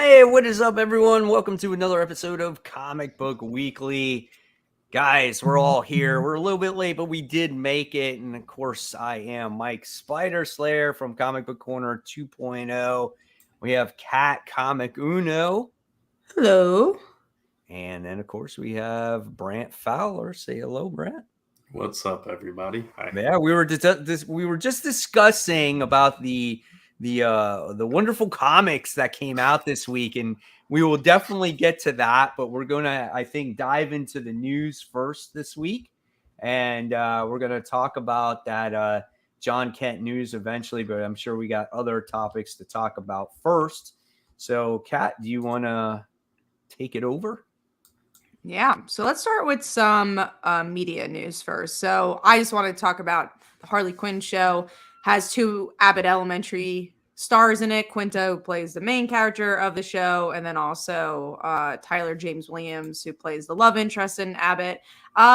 Hey, what is up, everyone? Welcome to another episode of Comic Book Weekly. Guys, we're all here. We're a little bit late, but we did make it. And of course, I am Mike Spider Slayer from Comic Book Corner 2.0. We have Kat Comic Uno. Hello. And then, of course, we have Brant Fowler. Say hello, Brant. What's up, everybody? Hi. Yeah, we were just discussing about the wonderful comics that came out this week, and we will definitely get to that. But we're gonna, I think, dive into the news first this week, and we're gonna talk about that Jon Kent news eventually. But I'm sure we got other topics to talk about first. So, Kat, do you want to take it over? Yeah, so let's start with some media news first. So I just want to talk about the Harley Quinn show. Has two Abbott Elementary stars in it. Quinta, who plays the main character of the show, and then also Tyler James Williams, who plays the love interest in Abbott.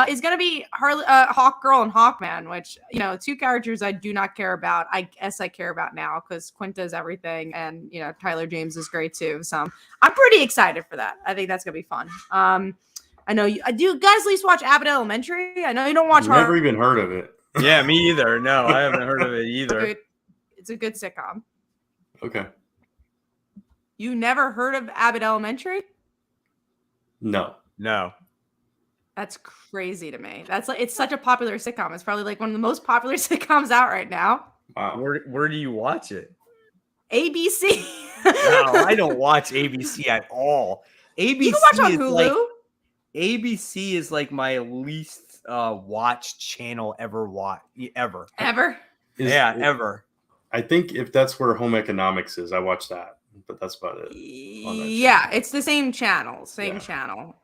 Is going to be Harley, Hawk Girl and Hawkman, which, you know, two characters I do not care about. I guess I care about now because Quinta is everything, and, you know, Tyler James is great too. So I'm pretty excited for that. I think that's going to be fun. I know you. Do you guys at least watch Abbott Elementary? I know you don't watch. Never even heard of it. Yeah, me either. No, I haven't heard of it either. It's a good sitcom. Okay. You never heard of Abbott Elementary? No. That's crazy to me. That's like, it's such a popular sitcom. It's probably like one of the most popular sitcoms out right now. Wow. Where do you watch it? ABC. No, I don't watch ABC at all. ABC you can watch on Hulu. ABC is like my least watched channel ever. Ever. Ever. I think if that's where Home Economics is, I watch that, but that's about it. Yeah, it's the same channel. Channel.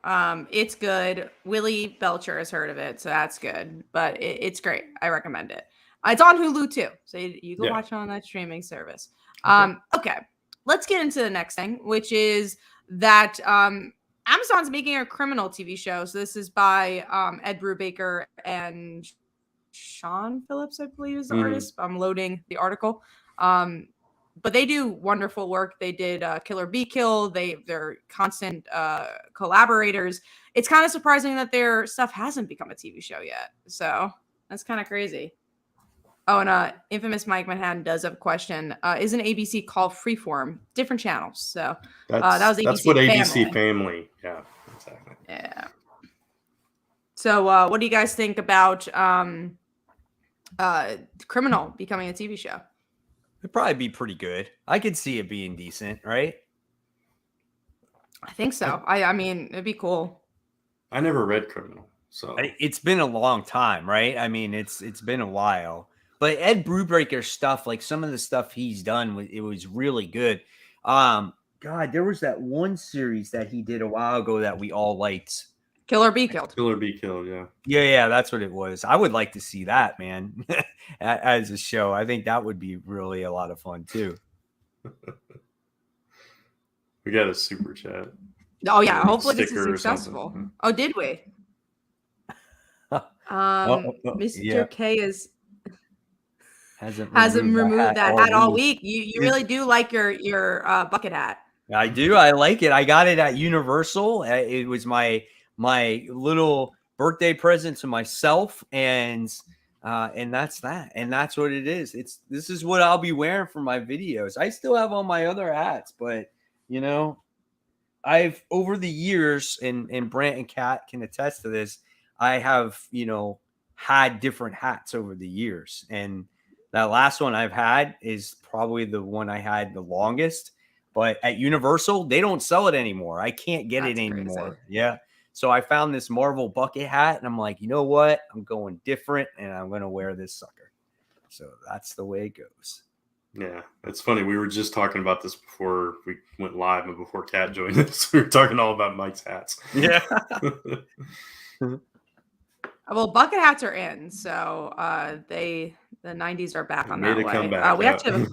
It's good. Willie Belcher has heard of it, so that's good. But it's great. I recommend it. It's on Hulu too, so you can watch it on that streaming service. Okay, let's get into the next thing, which is that Amazon's making a criminal TV show. So this is by Ed Brubaker and Sean Phillips, I believe is the artist. I'm loading the article. But they do wonderful work. They did Kill or Be Killed. They're constant collaborators. It's kind of surprising that their stuff hasn't become a TV show yet. So that's kind of crazy. Oh, and Infamous Mike Manhattan does have a question. Isn't ABC called Freeform? Different channels. So that was ABC. That's what ABC Family. Yeah, exactly. Yeah. So what do you guys think about Criminal becoming a TV show? It'd probably be pretty good. I could see it being decent, right? I think so. I mean, it'd be cool. I never read Criminal, so it's been a long time, right? I mean, it's been a while. But Ed Brubaker's stuff, like some of the stuff he's done, it was really good. God, there was that one series that he did a while ago that we all liked. Kill or Be Killed. Kill or Be Killed, yeah. Yeah, that's what it was. I would like to see that, man, as a show. I think that would be really a lot of fun, too. We got a super chat. Oh, yeah. Hopefully this is successful. Oh, did we? Mr. K hasn't removed that hat all week. You really do like your bucket hat. I do. I like it. I got it at Universal. It was my little birthday present to myself, and that's that. And that's what it is. This is what I'll be wearing for my videos. I still have all my other hats, but you know, I've over the years, and Brant and Kat can attest to this, I have, you know, had different hats over the years, and that last one I've had is probably the one I had the longest. But at Universal, they don't sell it anymore. I can't get it anymore. Crazy. Yeah. So I found this Marvel bucket hat, and I'm like, you know what? I'm going different, and I'm going to wear this sucker. So that's the way it goes. Yeah, it's funny. We were just talking about this before we went live and before Kat joined us. We were talking all about Mike's hats. Yeah. Well, bucket hats are in, so the 90s are back on that way. Comeback, we actually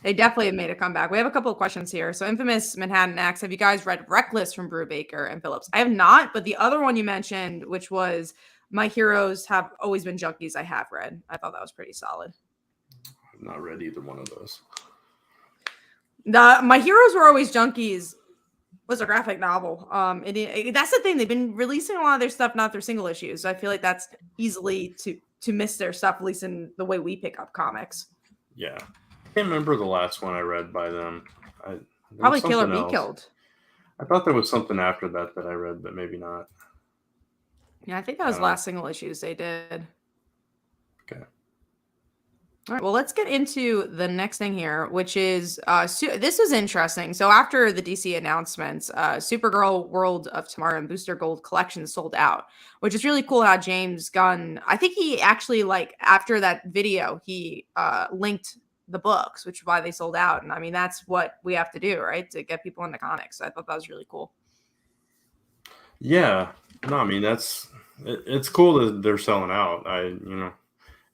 they definitely have made a comeback. We have a couple of questions here. So Infamous Manhattan asks, have you guys read Reckless from Brubaker and Phillips? I have not, but the other one you mentioned, which was My Heroes Have Always Been Junkies, I have read. I thought that was pretty solid. I've not read either one of those. My Heroes Were Always Junkies was a graphic novel. That's the thing. They've been releasing a lot of their stuff not through single issues. So I feel like that's easily to miss their stuff, at least in the way we pick up comics. Yeah, I can't remember the last one I read by them. Probably Kill or Be Killed. I thought there was something after that I read, but maybe not. Yeah, I think that was the last single issues they did. Okay. All right, well, let's get into the next thing here, which is this was interesting. So after the DC announcements, Supergirl World of Tomorrow and Booster Gold collection sold out, which is really cool how James Gunn, I think he actually, like, after that video, he linked the books, which is why they sold out. And I mean, that's what we have to do, right? To get people into comics. I thought that was really cool. Yeah. No, I mean, it's cool that they're selling out.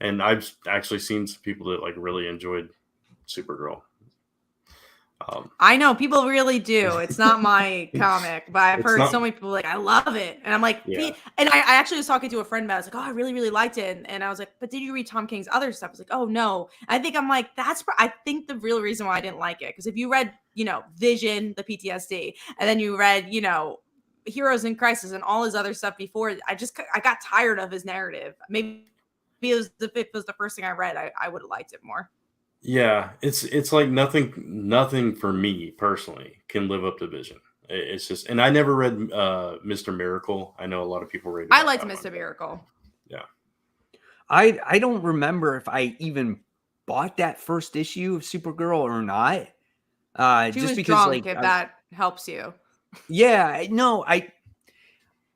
And I've actually seen some people that like really enjoyed Supergirl. I know people really do. It's not my comic, but I've heard so many people like, I love it. And I'm like, yeah. And I actually was talking to a friend about it. I was like, oh, I really, really liked it. And I was like, but did you read Tom King's other stuff? I was like, oh, no. I'm like, I think the real reason why I didn't like it. Because if you read, Vision, the PTSD, and then you read, Heroes in Crisis and all his other stuff before, I got tired of his narrative. Maybe if it was the first thing I read, I would have liked it more. Yeah, it's like nothing for me personally can live up to Vision. It's just, and I never read Mr. Miracle. I know a lot of people read. I liked Mr. Miracle. Yeah, I don't remember if I even bought that first issue of Supergirl or not. She just was because drunk, like, if that helps you. Yeah, no, I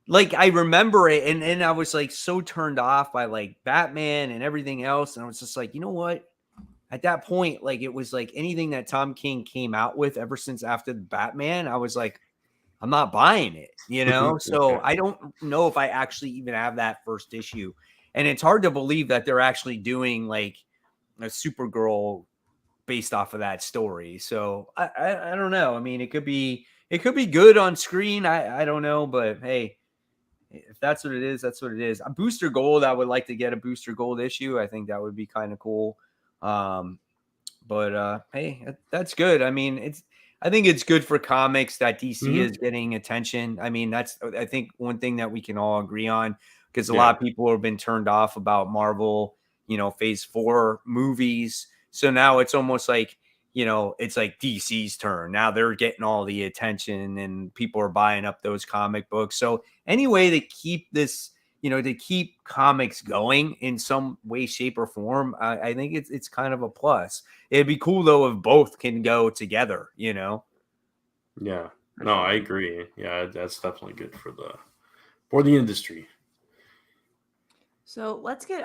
remember it, and I was like so turned off by like Batman and everything else, and I was just like, you know what? At that point, like, it was like anything that Tom King came out with ever since after the Batman, I was like, I'm not buying it, So I don't know if I actually even have that first issue, and it's hard to believe that they're actually doing like a Supergirl based off of that story. So I don't know. I mean, it could be good on screen. I don't know, but hey, if that's what it is, that's what it is. A Booster Gold, I would like to get a Booster Gold issue. I think that would be kind of cool. But hey, that's good. I mean, I think it's good for comics that DC is getting attention. I mean, I think one thing that we can all agree on, because a lot of people have been turned off about Marvel, Phase 4 movies. So now it's almost like, it's like DC's turn. Now they're getting all the attention and people are buying up those comic books. So any way to keep this, to keep comics going in some way, shape, or form, I think it's kind of a plus. It'd be cool though if both can go together, Yeah. No, I agree. Yeah, that's definitely good for the industry. So let's get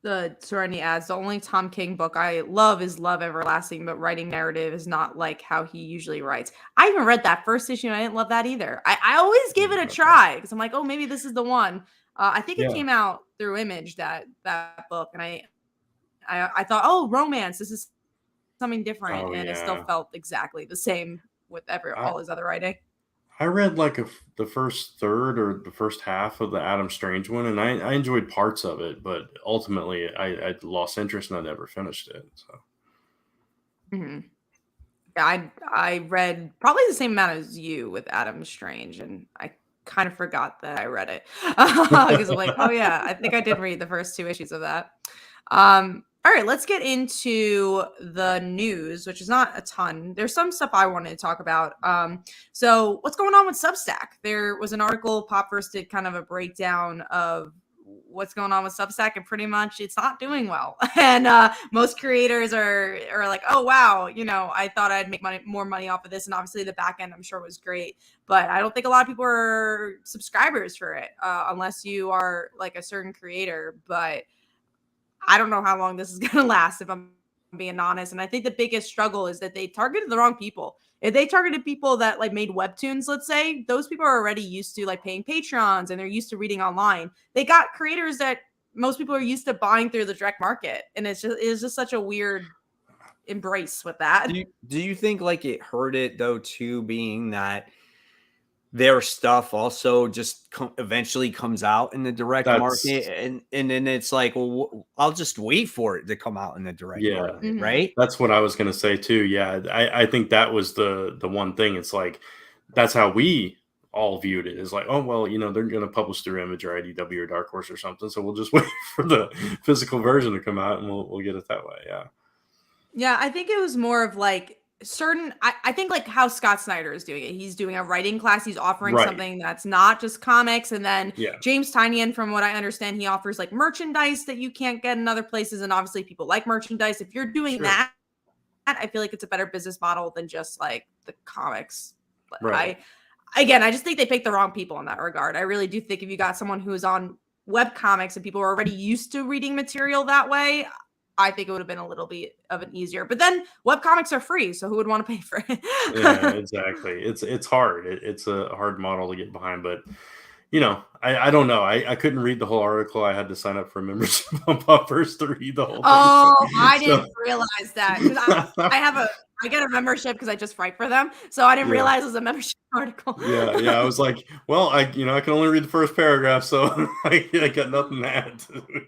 the Serenity ads. The only Tom King book I love is Love Everlasting, but writing narrative is not like how he usually writes. I even read that first issue and I didn't love that either. I always give it a try because I'm like, oh, maybe this is the one. I think it came out through Image, that book, and I thought, oh, romance, this is something different, and it still felt exactly the same with all his other writing. I read like the first third or the first half of the Adam Strange one, and I enjoyed parts of it, but ultimately I lost interest and I never finished it. So, yeah, I read probably the same amount as you with Adam Strange, and I kind of forgot that I read it because I'm like, oh yeah, I think I did read the first 2 issues of that. All right, let's get into the news, which is not a ton. There's some stuff I wanted to talk about. So what's going on with Substack? There was an article, Popverse did kind of a breakdown of what's going on with Substack, and pretty much it's not doing well. And most creators are like, oh, wow, I thought I'd make more money off of this. And obviously the back end, I'm sure, was great. But I don't think a lot of people are subscribers for it unless you are like a certain creator. But I don't know how long this is going to last, if I'm being honest. And I think the biggest struggle is that they targeted the wrong people. If they targeted people that like made webtoons, let's say, those people are already used to like paying Patreons and they're used to reading online. They got creators that most people are used to buying through the direct market. And it's just such a weird embrace with that. Do you think like it hurt it though too, being that their stuff also just eventually comes out in the direct market, That's and then it's like, well, I'll just wait for it to come out in the direct yeah. market, Mhm. right? That's what I was gonna say too. Yeah, I think that was the one thing. It's like that's how we all viewed it. Is like, oh well, they're gonna publish through Image or IDW or Dark Horse or something, so we'll just wait for the physical version to come out and we'll get it that way. Yeah, Yeah, I think it was more of like I think like how Scott Snyder is doing it. He's doing a writing class. He's offering right. something that's not just comics. And then Yeah, James Tynion, from what I understand, he offers like merchandise that you can't get in other places. And obviously people like merchandise. If you're doing sure. that, I feel like it's a better business model than just like the comics. But Right. I just think they picked the wrong people in that regard. I really do think if you got someone who is on web comics and people are already used to reading material that way, I think it would have been a little bit of an easier. But then web comics are free, so who would want to pay for Yeah, it? exactly. It's hard. It's a hard model to get behind, but I don't know. I couldn't read the whole article. I had to sign up for a membership on Poppers to read the whole thing. Oh, I So, didn't realize that because I get a membership because I just write for them, so I didn't yeah. realize it was a membership article. Yeah. I was like, well, I can only read the first paragraph, so I got nothing to add to it.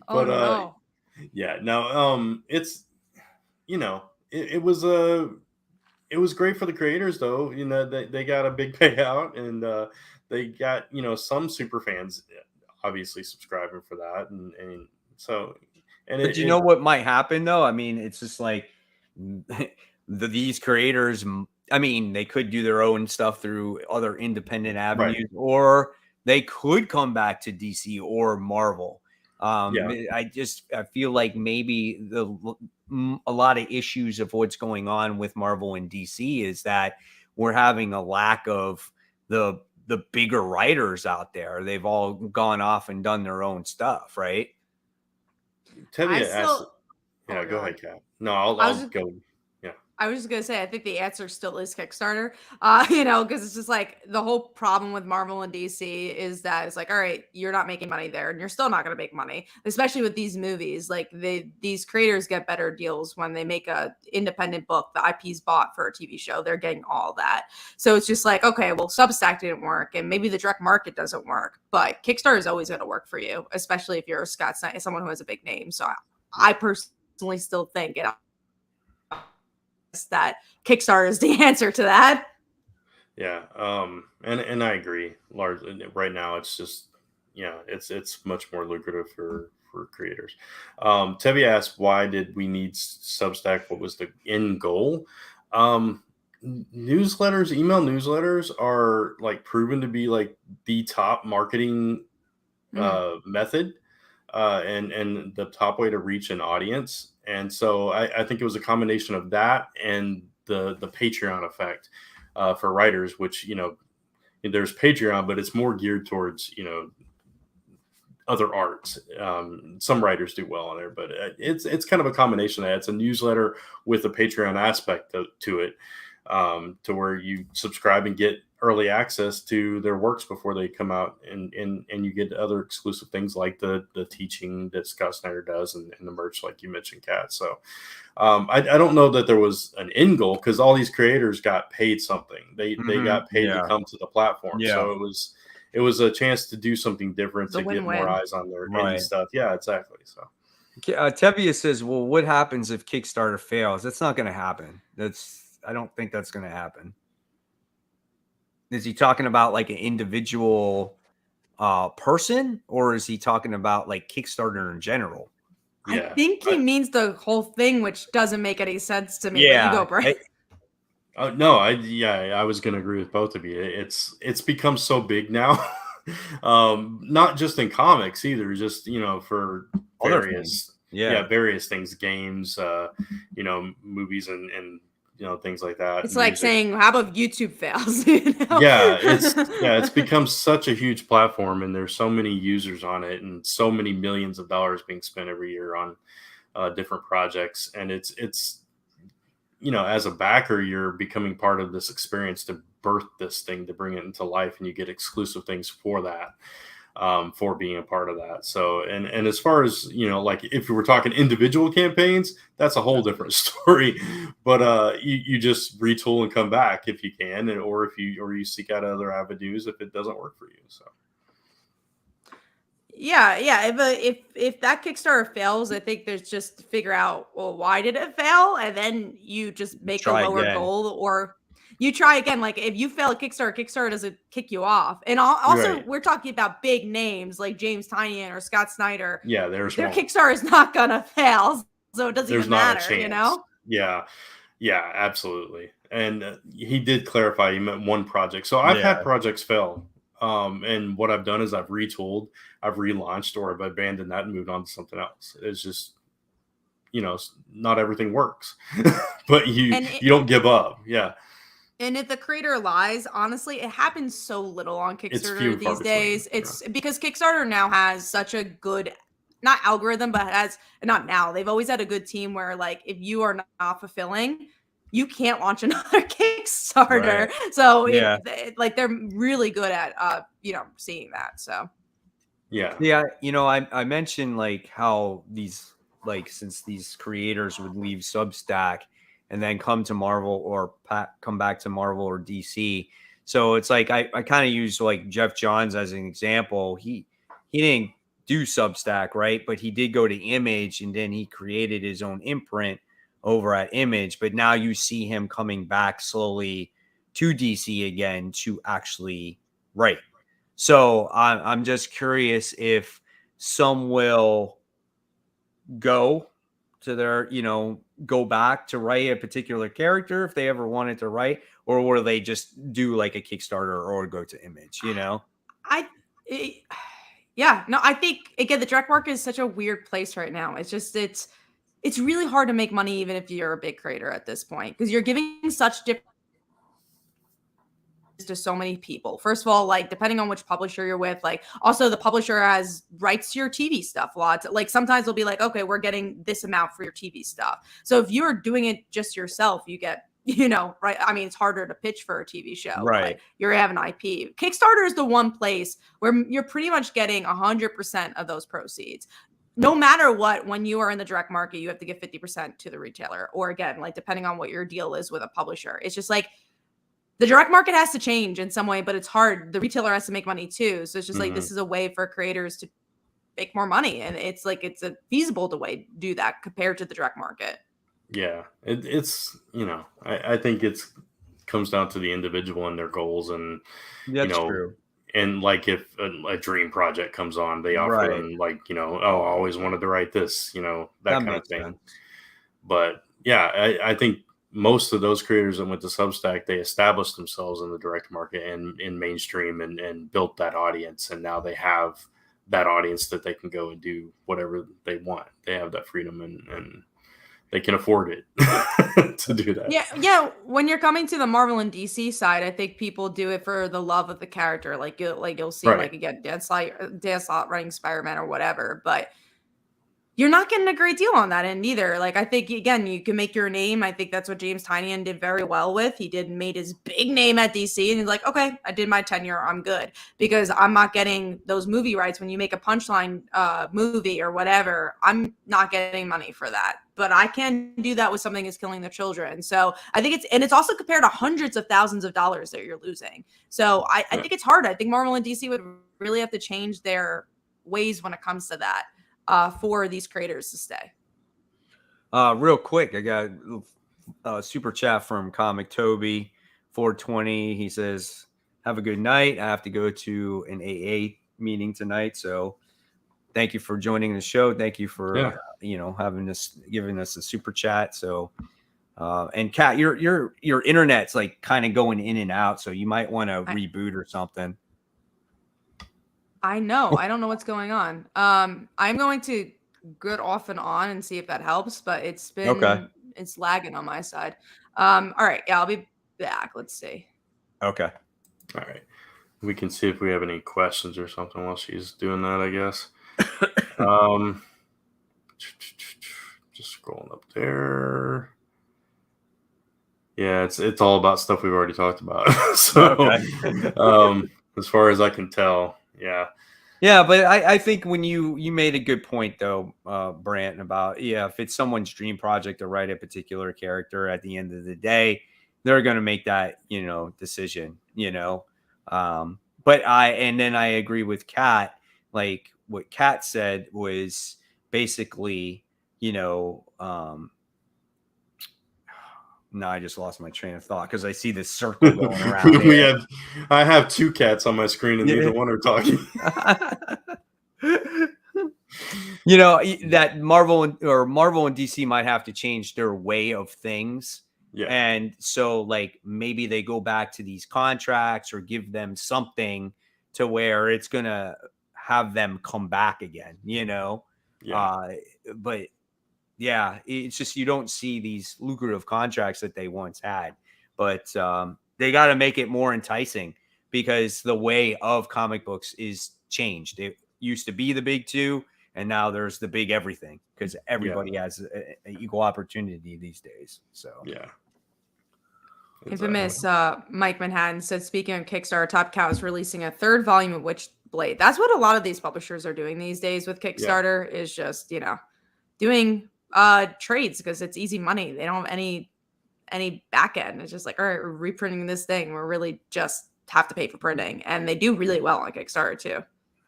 Oh But no. yeah, no, it's it was it was great for the creators though. They got a big payout, and they got some super fans obviously subscribing for that, and so and But you know what might happen though? I mean, it's just like these creators, I mean, they could do their own stuff through other independent right. avenues, or they could come back to DC or Marvel. Yeah. I feel like maybe a lot of issues of what's going on with Marvel and DC is that we're having a lack of the bigger writers out there. They've all gone off and done their own stuff, right? I Tevia asked. still Yeah, Oh, go go ahead, on. Kat. No, I'll I was just go. Yeah. I was just gonna say, I think the answer still is Kickstarter. Because it's just like the whole problem with Marvel and DC is that it's like, all right, you're not making money there, and you're still not gonna make money, especially with these movies. Like these creators get better deals when they make a independent book. The IP's bought for a TV show, they're getting all that. So it's just like, okay, well, Substack didn't work, and maybe the direct market doesn't work, but Kickstarter is always gonna work for you, especially if you're a Scott Snyder, someone who has a big name. So I personally still think that Kickstarter is the answer to that. Yeah. And I agree. Largely, right now, it's just it's much more lucrative for creators. Tevi asked, why did we need Substack? What was the end goal? Newsletters, email newsletters are like proven to be like the top marketing method, and the top way to reach an audience. And so I think it was a combination of that and the Patreon effect for writers, which there's Patreon, but it's more geared towards other arts. Some writers do well on there, but it's kind of a combination of that. It's a newsletter with a Patreon aspect to it, to where you subscribe and get early access to their works before they come out, and you get other exclusive things like the teaching that Scott Snyder does, and the merch like you mentioned, Kat. So I don't know that there was an end goal, because all these creators got paid something. They got paid to come to the platform. Yeah. So it was a chance to do something different, to get more eyes on their indie stuff. Yeah, exactly. So Tevia says, well, what happens if Kickstarter fails? That's not going to happen. I don't think that's going to happen. Is he talking about like an individual person, or is he talking about like Kickstarter in general? Yeah. I think he means the whole thing, which doesn't make any sense to me. Yeah. But you go, Brett. No, I was going to agree with both of you. It's become so big now, not just in comics either, just for various various things, games, movies, and things like that. It's like saying, how about YouTube fails? It's become such a huge platform, and there's so many users on it, and so many millions of dollars being spent every year on different projects. And it's as a backer, you're becoming part of this experience to birth this thing, to bring it into life, and you get exclusive things for that. for being a part of that. So, and as far as, like if we were talking individual campaigns, that's a whole different story. But you just retool and come back if you can, or you seek out other avenues if it doesn't work for you. So. Yeah. If that Kickstarter fails, I think there's just to figure out, well, why did it fail? And then you just make a lower goal, or you try again. Like if you fail at Kickstarter doesn't kick you off. And also Right. we're talking about big names like James Tynion or Scott Snyder. Yeah, their Kickstarter is not gonna fail, so it doesn't even matter, you know? Yeah, absolutely. And he did clarify he meant one project. So I've had projects fail. And what I've done is I've retooled, I've relaunched, or I've abandoned that and moved on to something else. It's just, not everything works, but you don't give up. Yeah. And if the creator lies, honestly, it happens so little on Kickstarter these days. It's because Kickstarter now has such a good, not algorithm, but not now. They've always had a good team where, like, if you are not fulfilling, you can't launch another Kickstarter. Right. So they're really good at seeing that. So yeah, I mentioned like how these, like, since these creators would leave Substack and then come to Marvel or come back to Marvel or DC. So it's like I kind of use like Jeff Johns as an example. He didn't do Substack, right? But he did go to Image, and then he created his own imprint over at Image. But now you see him coming back slowly to DC again to actually write. So I'm just curious if some will go to their, go back to write a particular character if they ever wanted to write, or will they just do like a Kickstarter or go to Image, I think, again, the direct market is such a weird place right now. It's just, it's really hard to make money even if you're a big creator at this point, because you're giving such different to so many people. First of all, like, depending on which publisher you're with, like, also the publisher has rights to your TV stuff. Lots, like, sometimes they'll be like, okay, we're getting this amount for your TV stuff. So if you're doing it just yourself, you get, right. I mean, it's harder to pitch for a TV show, right? But you're having IP. Kickstarter is the one place where you're pretty much getting 100% of those proceeds. No matter what, when you are in the direct market, you have to give 50% to the retailer, or again, like, depending on what your deal is with a publisher. It's just like, the direct market has to change in some way, but it's hard. The retailer has to make money too. So it's just like, this is a way for creators to make more money. And it's like, it's a feasible way to do that compared to the direct market. Yeah. It's, I think it's comes down to the individual and their goals. And, that's true. And like if a dream project comes on, they offer them like, I always wanted to write this, that kind of thing. Sense. But yeah, I think most of those creators that went to Substack, they established themselves in the direct market and in mainstream and built that audience. And now they have that audience that they can go and do whatever they want. They have that freedom and they can afford it to do that. Yeah. When you're coming to the Marvel and DC side, I think people do it for the love of the character. Like you'll see, like, again, Dan Slott writing Spider-Man or whatever, but you're not getting a great deal on that end either. Like, I think, again, you can make your name. I think that's what James Tynion did very well with. He made his big name at DC, and he's like, okay, I did my tenure. I'm good, because I'm not getting those movie rights. When you make a Punchline movie or whatever, I'm not getting money for that. But I can do that with something that's killing the children. So I think it's also compared to hundreds of thousands of dollars that you're losing. So I think it's hard. I think Marvel and DC would really have to change their ways when it comes to that. For these creators to stay. Real quick, I got a super chat from Comic Toby 420. He says, have a good night. I have to go to an AA meeting tonight. So thank you for joining the show. Thank you for giving us a super chat. So and Kat, your internet's like kind of going in and out, so you might want to reboot or something. I know. I don't know what's going on. I'm going to get off and on and see if that helps, but it's lagging on my side. All right. Yeah, I'll be back. Let's see. Okay. All right. We can see if we have any questions or something while she's doing that, I guess. Just scrolling up there. Yeah, it's all about stuff we've already talked about. So as far as I can tell. Yeah. Yeah, but I think when you made a good point though, Brant, about if it's someone's dream project to write a particular character, at the end of the day, they're gonna make that, decision, But then I agree with Kat. Like what Kat said was basically, you know, no, I just lost my train of thought because I see this circle going around here. I have two cats on my screen and Yeah. neither one are talking. That Marvel and DC might have to change their way of things. Yeah. And so like maybe they go back to these contracts or give them something to where it's going to have them come back again, Yeah. But yeah, it's just you don't see these lucrative contracts that they once had. But they got to make it more enticing because the way of comic books is changed. It used to be the big two, and now there's the big everything because everybody has an equal opportunity these days. So yeah. Infamous Mike Manhattan said, speaking of Kickstarter, Top Cow is releasing a third volume of Witchblade. That's what a lot of these publishers are doing these days with Kickstarter, is just, doing trades because it's easy money. They don't have any back end. It's just like, all right, we're reprinting this thing. We're really just have to pay for printing. And they do really well on Kickstarter too.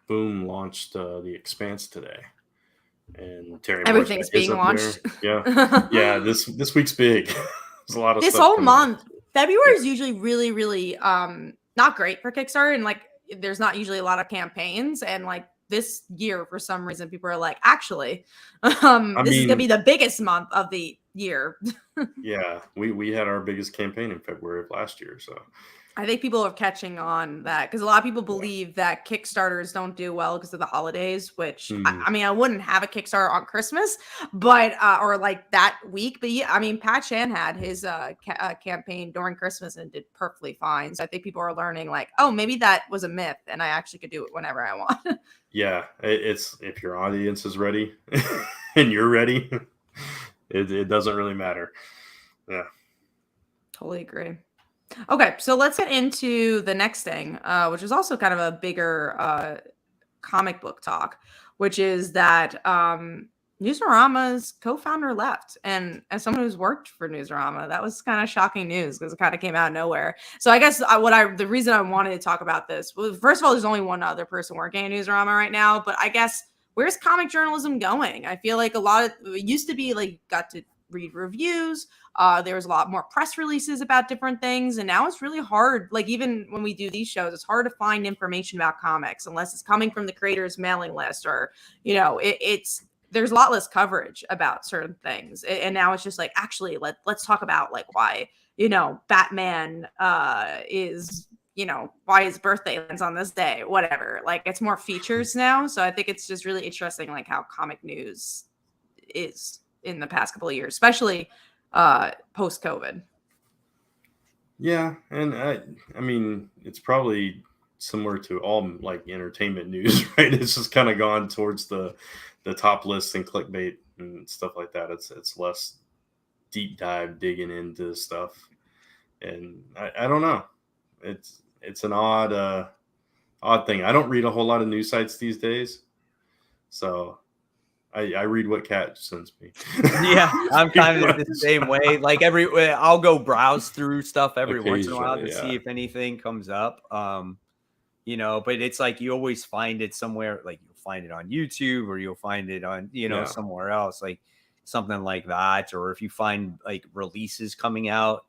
Boom launched The Expanse today. And Terry Everything's being launched. There. Yeah. This week's big. There's a lot of this stuff whole month. out. February is usually really, really not great for Kickstarter, and like there's not usually a lot of campaigns, and like this year for some reason people are like, actually, this is gonna be the biggest month of the year. Yeah, we had our biggest campaign in February of last year, so I think people are catching on that because a lot of people believe that Kickstarters don't do well because of the holidays, which I mean, I wouldn't have a Kickstarter on Christmas, but or like that week. But yeah, I mean, Pat Chan had his campaign during Christmas and did perfectly fine. So I think people are learning like, oh, maybe that was a myth and I actually could do it whenever I want. Yeah, it's if your audience is ready and you're ready, it doesn't really matter. Yeah. Totally agree. Okay, so let's get into the next thing, which is also kind of a bigger comic book talk, which is that Newsarama's co-founder left. And as someone who's worked for Newsarama, that was kind of shocking news because it kind of came out of nowhere. So I guess the reason I wanted to talk about this, well, first of all, there's only one other person working at Newsarama right now, but I guess where's comic journalism going? I feel like it used to be like got to read reviews. There was a lot more press releases about different things, and now it's really hard. Like even when we do these shows, it's hard to find information about comics unless it's coming from the creator's mailing list, or there's a lot less coverage about certain things. And now it's just like, actually, let's talk about like why Batman is why his birthday lands on this day, whatever. Like it's more features now, so I think it's just really interesting like how comic news is in the past couple of years, especially post-COVID. Yeah, and I mean, it's probably similar to all like entertainment news, right? It's just kind of gone towards the top lists and clickbait and stuff like that. It's less deep dive digging into stuff, and I don't know. It's an odd thing. I don't read a whole lot of news sites these days, so I read what Kat sends me. Yeah, I'm kind of the same way. Like I'll go browse through stuff every once in a while to see if anything comes up. But it's like you always find it somewhere. Like you'll find it on YouTube or you'll find it on somewhere else, like something like that. Or if you find like releases coming out,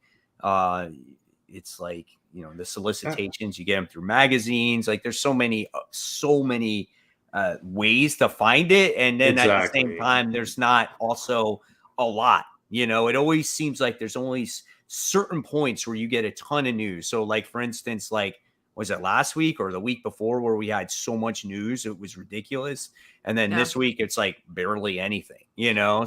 it's like the solicitations, you get them through magazines. Like there's so many ways to find it, and then at the same time there's not also a lot. It always seems like there's only certain points where you get a ton of news. So like for instance, like was it last week or the week before where we had so much news it was ridiculous, and then this week it's like barely anything,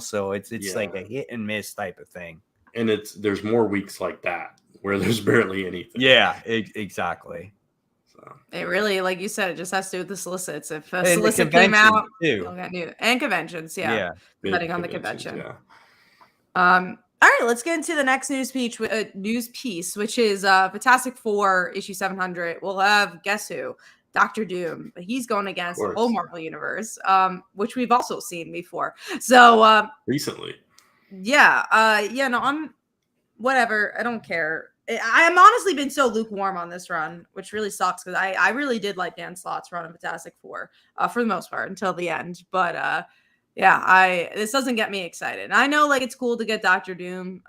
so it's like a hit and miss type of thing. And there's more weeks like that where there's barely anything. Yeah, exactly. It really, like you said, it just has to do with the solicits. If a solicit came out, and conventions, depending on the convention. Yeah. All right, let's get into the next news piece, which is Fantastic Four issue 700. We'll have, guess who? Dr. Doom. He's going against the course. whole Marvel universe, which we've also seen before. So Recently. yeah, no, I'm whatever. I don't care. I'm honestly been so lukewarm on this run, which really sucks because I really did like Dan Slott's run of Fantastic Four for the most part until the end. But yeah, this doesn't get me excited. I know like it's cool to get Doctor Doom,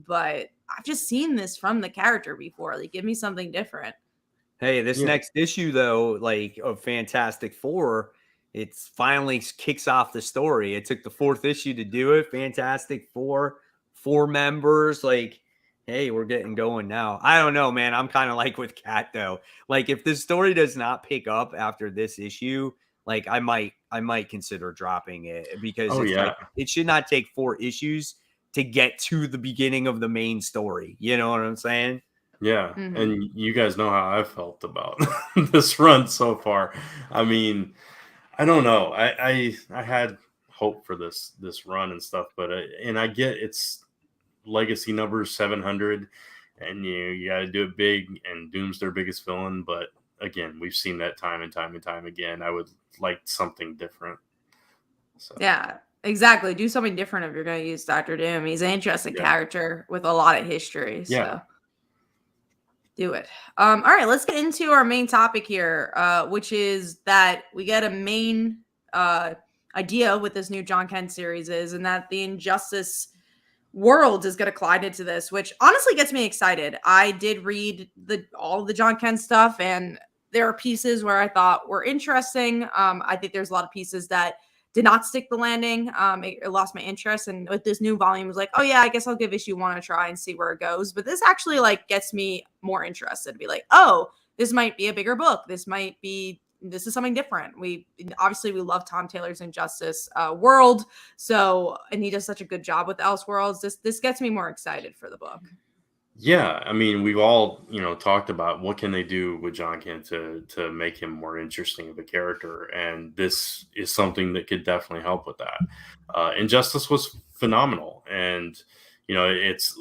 but I've just seen this from the character before. Like, give me something different. Hey, this Yeah. next issue though, like of Fantastic Four, it's finally kicks off the story. It took the 4th issue to do it. Fantastic Four, 4 members. Like, hey, we're getting going now. I don't know, man. I'm kind of like with Kat though. Like, if this story does not pick up after this issue, like I might consider dropping it because it's like it should not take 4 issues to get to the beginning of the main story. You know what I'm saying? Yeah, and you guys know how I felt about this run so far. I mean, I don't know. I had hope for this run and stuff, but and I get it's legacy number 700, and you got to do it big, and Doom's their biggest villain. But again, we've seen that time and time and time again. I would like something different. So. Yeah. Exactly. Do something different if you're going to use Dr. Doom. He's an interesting character with a lot of history. So. Yeah. Do it. All right, let's get into our main topic here, which is that we get a main idea with this new Jon Kent series and that the Injustice world is going to collide into this, which honestly gets me excited. I did read all of the Jon Kent stuff, and there are pieces where I thought were interesting. I think there's a lot of pieces that did not stick the landing. It lost my interest. And with this new volume, it was like, oh yeah, I guess I'll give issue 1 a try and see where it goes. But this actually like gets me more interested to be like, oh, this might be a bigger book. This is something different. We love Tom Taylor's Injustice world. So, and he does such a good job with Elseworlds. This gets me more excited for the book. Yeah, I mean, we've all, talked about what can they do with Jon Kent to make him more interesting of a character, and this is something that could definitely help with that. Injustice was phenomenal, and it's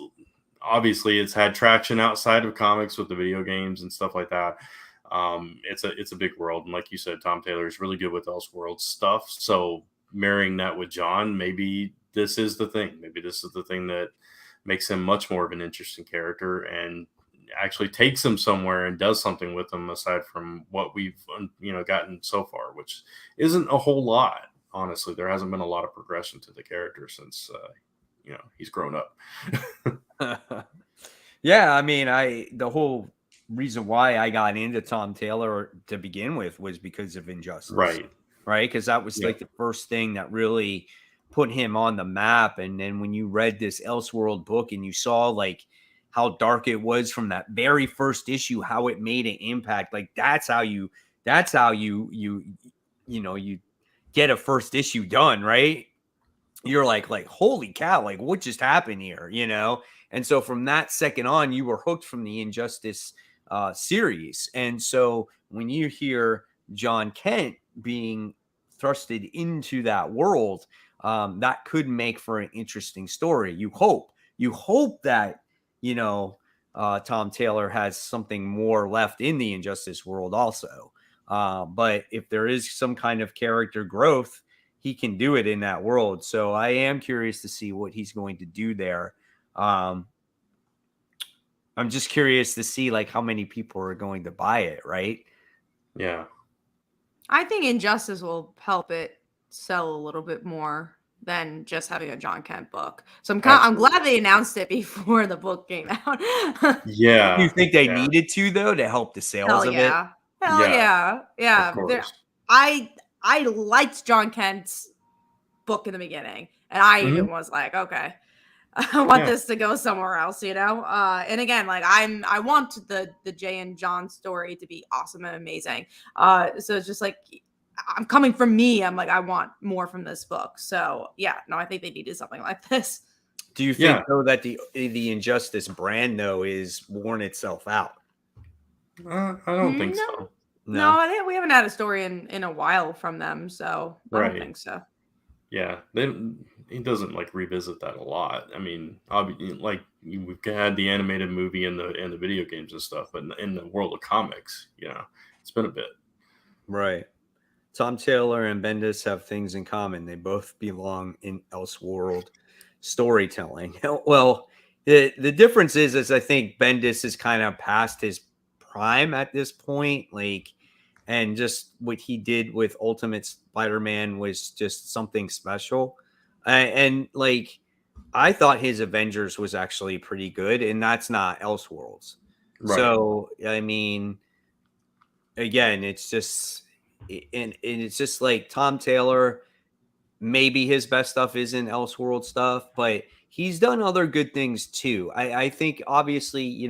had traction outside of comics with the video games and stuff like that. It's a big world, and like you said, Tom Taylor is really good with Elseworlds stuff. So marrying that with Jon, maybe this is the thing. Maybe this is the thing that makes him much more of an interesting character and actually takes him somewhere and does something with him aside from what we've gotten so far, which isn't a whole lot. Honestly, there hasn't been a lot of progression to the character since he's grown up. Yeah, I mean, the whole reason why I got into Tom Taylor to begin with was because of Injustice, right? Because that was like the first thing that really put him on the map. And then when you read this Elseworld book and you saw like how dark it was from that very first issue, how it made an impact, like that's how you get a first issue done, right? You're like holy cow, like what just happened here, And so from that second on, you were hooked from the Injustice series. And so when you hear Jon Kent being thrusted into that world, that could make for an interesting story. You hope that, Tom Taylor has something more left in the Injustice world also. But if there is some kind of character growth, he can do it in that world. So I am curious to see what he's going to do there. I'm just curious to see like how many people are going to buy it, right? Yeah. I think Injustice will help it sell a little bit more than just having a Jon Kent book. So I'm glad they announced it before the book came out. Yeah. Do you think they needed to though to help the sales of it? Hell yeah. I liked Jon Kent's book in the beginning, and I even was like, okay, I want this to go somewhere else, And again, like I want the Jay and John story to be awesome and amazing. So it's just like I'm coming from me. I'm like, I want more from this book. So yeah, no, I think they needed something like this. Do you think though that the Injustice brand though is worn itself out? I don't think so. No, we haven't had a story in a while from them, so I don't think so. Yeah, he doesn't like revisit that a lot. I mean, like we've had the animated movie and the video games and stuff, but in the world of comics, it's been a bit. Right. Tom Taylor and Bendis have things in common. They both belong in Elseworld storytelling. Well, the difference is I think Bendis is kind of past his prime at this point. Like, and just what he did with Ultimate Spider-Man was just something special. And like, I thought his Avengers was actually pretty good, and that's not Elseworlds. Right. So, I mean, again, it's just and it's just like Tom Taylor, maybe his best stuff isn't Elseworld stuff, but he's done other good things too. I think obviously,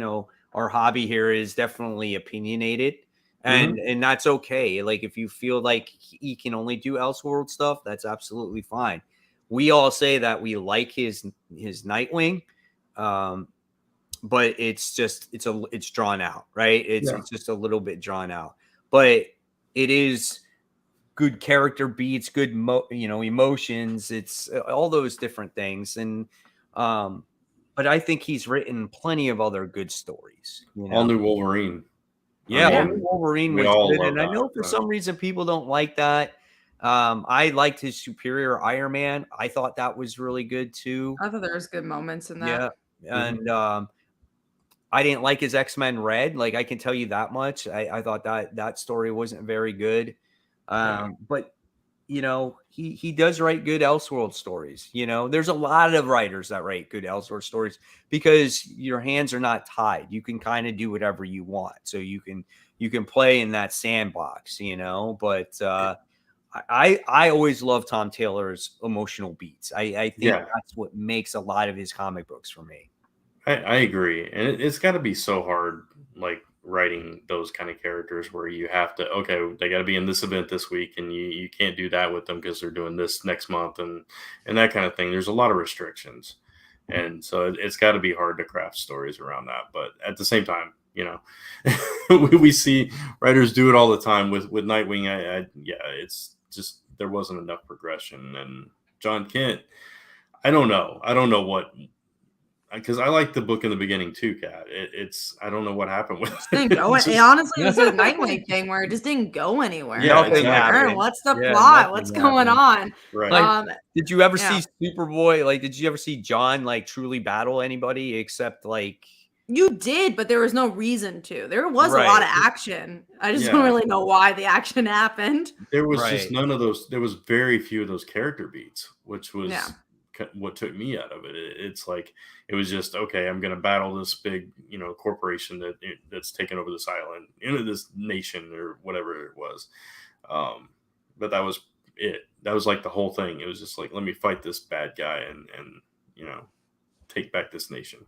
our hobby here is definitely opinionated, and that's okay. Like if you feel like he can only do Elseworld stuff, that's absolutely fine. We all say that we like his Nightwing, but it's drawn out, right? It's just a little bit drawn out, but it is good character beats, good emotions. It's all those different things, and but I think he's written plenty of other good stories. All New Wolverine. Yeah, I All mean, New Wolverine we was all good, love and I that, know for so. some reason people don't like that. I liked his Superior Iron Man. I thought that was really good too. I thought there was good moments in that. Yeah, and I didn't like his X-Men Red. Like I can tell you that much. I thought that story wasn't very good. But he does write good Elseworld stories. There's a lot of writers that write good Elseworld stories because your hands are not tied. You can kind of do whatever you want. So you can play in that sandbox, but I always love Tom Taylor's emotional beats. I think that's what makes a lot of his comic books for me. I agree. And it's got to be so hard, like writing those kind of characters where you have to, okay, they got to be in this event this week and you can't do that with them because they're doing this next month and that kind of thing. There's a lot of restrictions. And so it's got to be hard to craft stories around that. But at the same time, we see writers do it all the time with Nightwing. It's just, there wasn't enough progression. And Jon Kent, I don't know what, because I like the book in the beginning too, Kat. I don't know what happened with it. Honestly, it was a Nightwing thing where it just didn't go anywhere. Yeah, nothing happened. What's the plot? What's going on? Right. Like, did you ever see Superboy? Like, did you ever see John like truly battle anybody except like? You did, but there was no reason to. There was a lot of action. I just don't really know why the action happened. There was just none of those. There was very few of those character beats, which was what took me out of it. It's like it was just, okay, I'm going to battle this big, corporation that's taken over this island, this nation or whatever it was. But that was it. That was like the whole thing. It was just like, let me fight this bad guy and take back this nation.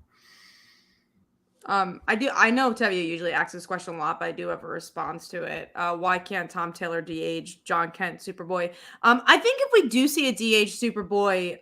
I know Tevye usually asks this question a lot, but I do have a response to it. Why can't Tom Taylor de-age Jon Kent Superboy? I think if we do see a de-age Superboy,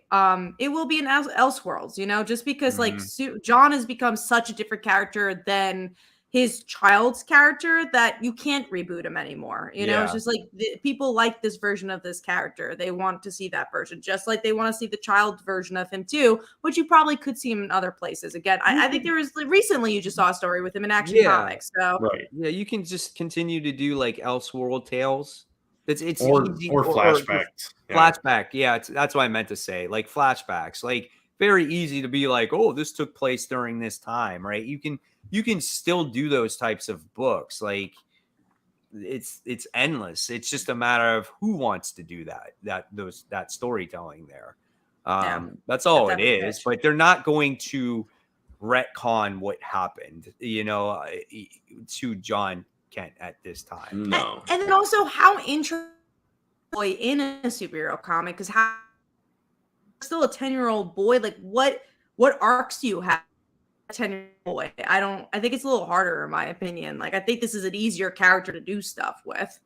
it will be in Elseworlds, just because like John has become such a different character than his child's character that you can't reboot him anymore. It's just like people like this version of this character. They want to see that version, just like they want to see the child version of him too, which you probably could see him in other places. Again, I think there was recently you just saw a story with him in Action Comics. So you can just continue to do like Elseworld tales. It's or easy, flashbacks. Flashback, that's what I meant to say. Like flashbacks, like very easy to be like, oh, this took place during this time, right? You can still do those types of books. Like it's endless. It's just a matter of who wants to do that storytelling there. That's all it is. But they're not going to retcon what happened, to Jon Kent at this time. No. And then also how interesting in a superhero comic, because how still a 10-year-old boy, like what arcs do you have? 10-year-old boy. I think it's a little harder in my opinion. Like I think this is an easier character to do stuff with.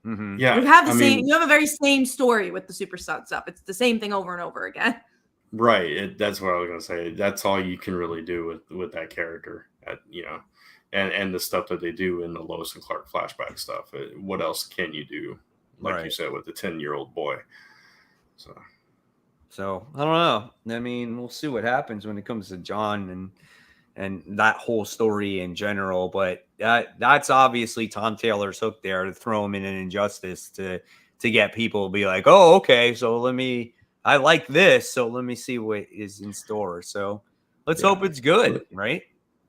Yeah, you have you have a very same story with the Super Son stuff. It's the same thing over and over again. Right. That's what I was gonna say. That's all you can really do with that character, and the stuff that they do in the Lois and Clark flashback stuff. What else can you do? Like you said, with the 10-year-old boy. So I don't know. I mean, we'll see what happens when it comes to John and that whole story in general. But that's obviously Tom Taylor's hook there to throw him in an Injustice to get people to be like, oh, okay, so I like this, so let me see what is in store. So let's hope it's good, right?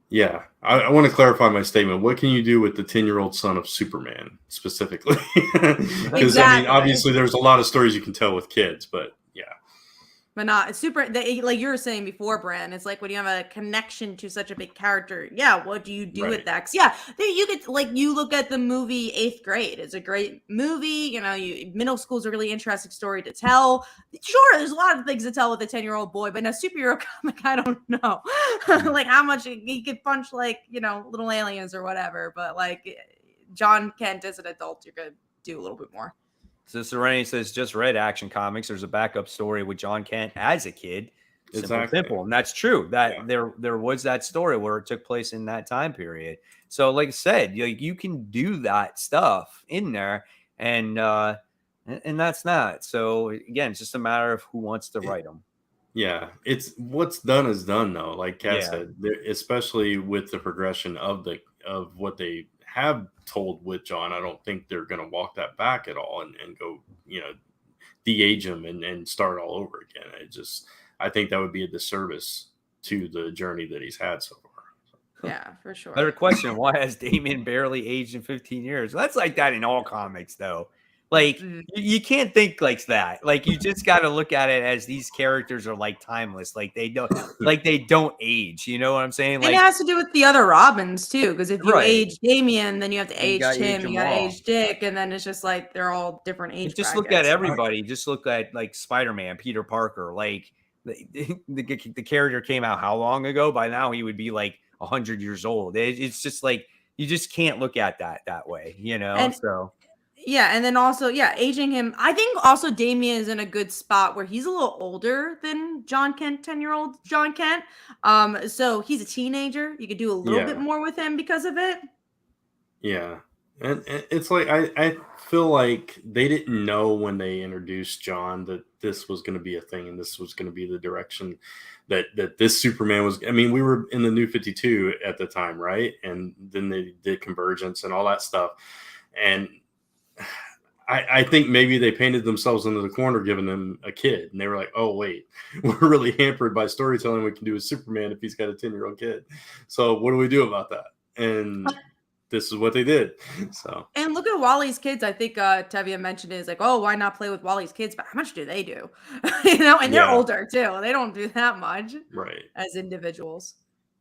Yeah, I want to clarify my statement. What can you do with the 10-year-old son of Superman specifically? Because I mean, obviously, there's a lot of stories you can tell with kids, but yeah. But not super, like you were saying before, Brand. It's like when you have a connection to such a big character. Yeah, what do you do with that? 'Cause yeah, you could like you look at the movie 8th Grade. It's a great movie. You know, middle school is a really interesting story to tell. Sure, there's a lot of things to tell with a 10-year-old boy, but in a superhero comic, I don't know, like how much he could punch like little aliens or whatever. But like Jon Kent as an adult, you're gonna do a little bit more. So Serenity says, just read Action Comics. There's a backup story with Jon Kent as a kid. Simple. And that's true. That there was that story where it took place in that time period. So like I said, you can do that stuff in there, and that's not. So again, it's just a matter of who wants to write them. Yeah, it's what's done is done though. Like Kat said, especially with the progression of what they have told with John, I don't think they're going to walk that back at all and go, de-age him and start all over again. I think that would be a disservice to the journey that he's had so far. Yeah, for sure. Better question: why has Damian barely aged in 15 years? That's like that in all comics, though. Like you can't think like that. Like you just got to look at it as these characters are like timeless. Like they don't age. You know what I'm saying? Like, and it has to do with the other Robins too. Because if you age Damian, then you have to age Tim. You got to age Dick, and then it's just like they're all different age. Just look at everybody. Just look at like Spider-Man, Peter Parker. Like the character came out how long ago? By now he would be like 100 years old. It's just like you just can't look at that way. So. Yeah, and then also, aging him. I think also Damian is in a good spot where he's a little older than Jon Kent, 10-year-old Jon Kent. So he's a teenager. You could do a little bit more with him because of it. Yeah, and it's like I feel like they didn't know when they introduced John that this was going to be a thing and this was going to be the direction that this Superman was. I mean, we were in the New 52 at the time, right? And then they did Convergence and all that stuff, and I think maybe they painted themselves into the corner giving them a kid, and they were like, oh wait, we're really hampered by storytelling we can do with Superman if he's got a 10-year-old kid. So what do we do about that? And this is what they did. So, and look at Wally's kids. I think Tevia mentioned it is like, oh, why not play with Wally's kids? But how much do they do? And they're older too. They don't do that much, right? As individuals.